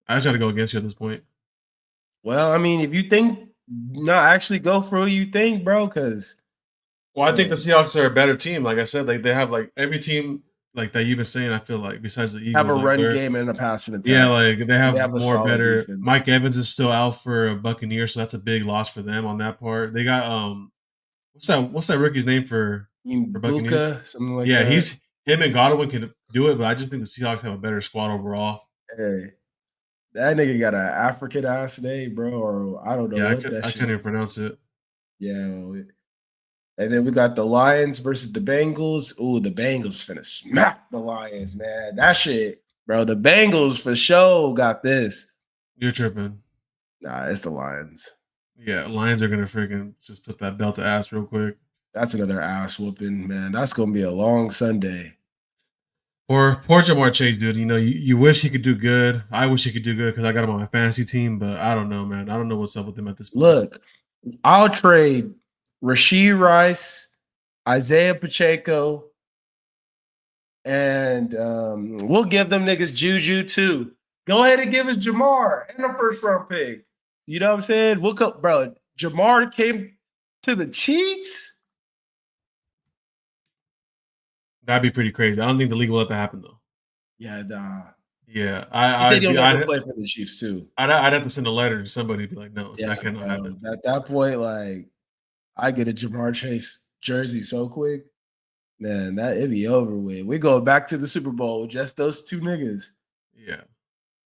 I just got to go against you at this point. Well, I mean, if you think no, actually go for who you think, bro, because Well, I think the Seahawks are a better team. Like I said, like they have like every team like that you've been saying. I feel like besides the have a Eagles, like run they're game and a passing yeah, attack. like they And they have have a more solid better. defense. Mike Evans is still out for a Buccaneer, so that's a big loss for them on that part. They got what's that rookie's name for Buccaneers? Buka, something like Yeah, that. he's him and Godwin can do it, but I just think the Seahawks have a better squad overall. Hey, that nigga got an African ass name, bro, or I don't know Yeah, what that I shit can't even is. pronounce it. Yeah. And then we got the Lions versus the Bengals. Ooh, the Bengals finna smack the Lions, man. That shit, bro. The Bengals for sure got this. You're tripping. Nah, it's the Lions. Yeah, Lions are gonna freaking just put that belt to ass real quick. That's another ass whooping, man. That's gonna be a long Sunday. Poor Jamar Chase, dude. You know, you wish he could do good. I wish he could do good because I got him on my fantasy team, but I don't know, man. I don't know what's up with him at this point. Look, I'll trade Rashee Rice, Isaiah Pacheco, and we'll give them niggas Juju too. Go ahead and give us Jamar and a first round pick. You know what I'm saying? We'll go, bro. Jamar came to the Chiefs. That'd be pretty crazy. I don't think the league will let that happen though. Yeah, nah. Yeah, He said he'll never play for the Chiefs too. I'd have to send a letter to somebody to be like, no, Yeah, that cannot happen. at that point, like I get a Jamar Chase jersey so quick, man. That it'd be over with. We go back to the Super Bowl with just those two niggas. Yeah.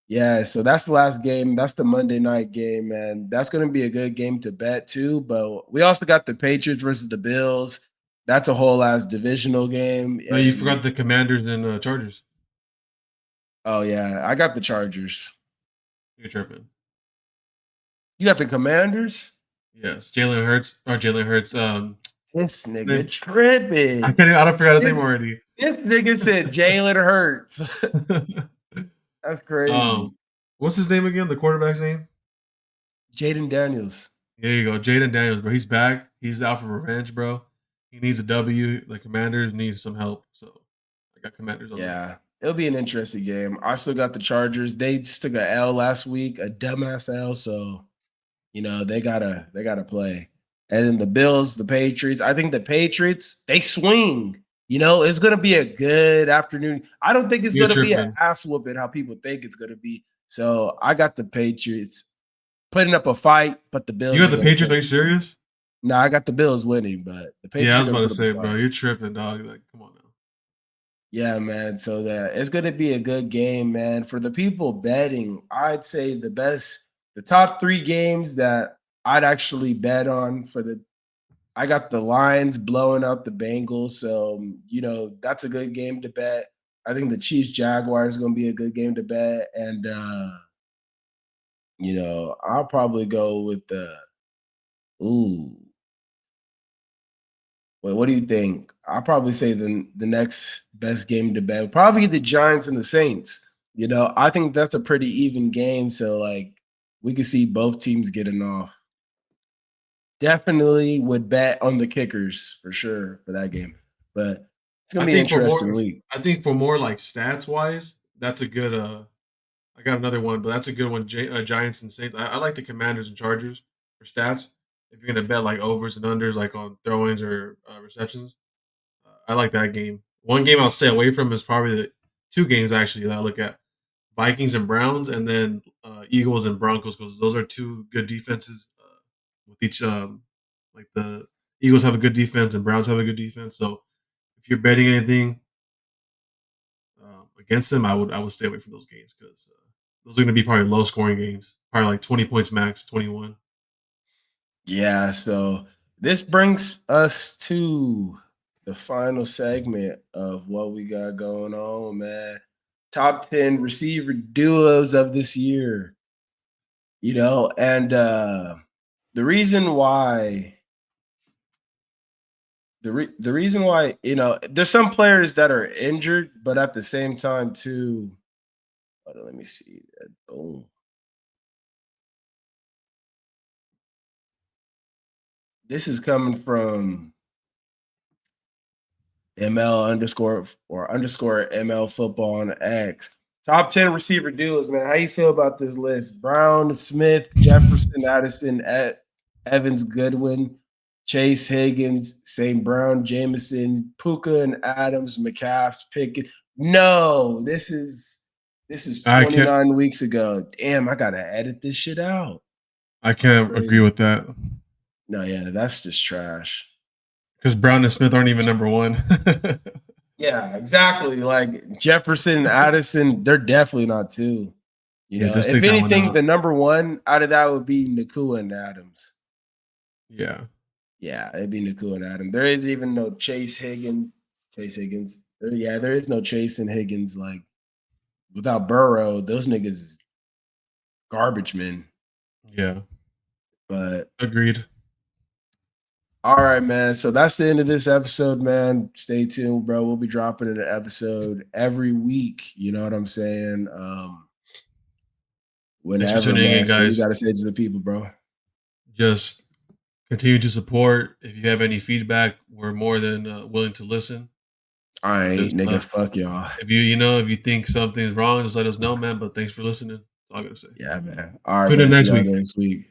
Yeah, so that's the last game. That's the Monday night game, man. That's going to be a good game to bet too. But we also got the Patriots versus the Bills. That's a whole ass divisional game. No, you forgot the Commanders and Chargers. Oh yeah, I got the Chargers. You're tripping. You got the Commanders. Yes, Jalen Hurts. This nigga tripping. I don't forgot his name already. This nigga said Jalen Hurts. That's crazy. What's his name again? The quarterback's name? Jaden Daniels. There you go, Jaden Daniels, bro. He's back. He's out for revenge, bro. He needs a W. The Commanders need some help, so I got Commanders on. Yeah, it'll be an interesting game. I still got the Chargers. They just took a L last week, a dumbass L. So, they gotta play. And then the Bills, the Patriots. I think the Patriots, they swing. It's gonna be a good afternoon. I don't think it's gonna be an ass whooping how people think it's gonna be. So I got the Patriots putting up a fight, but the Bills You got are the gonna Patriots? Are put. you serious? No, I got the Bills winning, but the Yeah, I Patriots was are about gonna to put up a say, bro, fight. you're tripping, dog. Like, come on now. Yeah, man. So that it's gonna be a good game, man. For the people betting, I'd say the top 3 games that I'd actually bet on for the I got the Lions blowing out the Bengals, so that's a good game to bet. I think the Chiefs Jaguars is gonna be a good game to bet, and I'll probably go with the ooh. Wait, what do you think? I'll probably say the next best game to bet would probably the Giants and the Saints. I think that's a pretty even game, so like we could see both teams getting off. Definitely would bet on the kickers for sure for that game, but it's gonna I be an think for more, interesting week. I think for more like stats wise, that's a good. I got another one, but that's a good one. Giants and Saints. I like the Commanders and Chargers for stats. If you're gonna bet like overs and unders, like on throw-ins or receptions, I like that game. One game I'll stay away from is probably the 2 games actually that I look at: Vikings and Browns, and then Eagles and Broncos, because those are 2 good defenses with each. Like the Eagles have a good defense and Browns have a good defense. So if you're betting anything against them, I would stay away from those games because those are going to be probably low scoring games, probably like 20 points max, 21. Yeah, so this brings us to the final segment of what we got going on, man. Top 10 receiver duos of this year. And the reason why the reason why, there's some players that are injured, but at the same time too. Hold on, let me see. Boom. This is coming from ML underscore or underscore ML football on X. Top 10 receiver duos, man. How you feel about this list? Brown, Smith, Jefferson, Addison, Evans, Goodwin, Chase, Higgins, St. Brown, Jameson, Puka and Adams, McCaff's Pickett. No, this is I can't 29 weeks ago. Damn, I gotta edit this shit out. I That's can't agree crazy. with that No, yeah, that's just trash. because Brown and Smith aren't even number one. Yeah, exactly. Like Jefferson, Addison, they're definitely not two. Yeah, just If take that one anything, out. the number one out of that would be Nakua and Adams. Yeah, Yeah, it'd be Nakua and Adams. There is even no Chase Higgins. Chase Higgins. There is no Chase and Higgins. Like without Burrow, those niggas is garbage men. yeah, But agreed. all right, man. So that's the end of this episode, man. Stay tuned, bro. We'll be dropping an episode every week. You know what I'm saying? Thanks for Whenever, tuning man. in, So you guys. got to say to the people, bro. Just continue to support. If you have any feedback, we're more than willing to listen. I ain't, Just nigga. Fuck y'all. if you think something's wrong, just let us know, man. But thanks for listening. That's all I gotta say. Yeah, man. All right, Tune in man. See next y'all week. next week.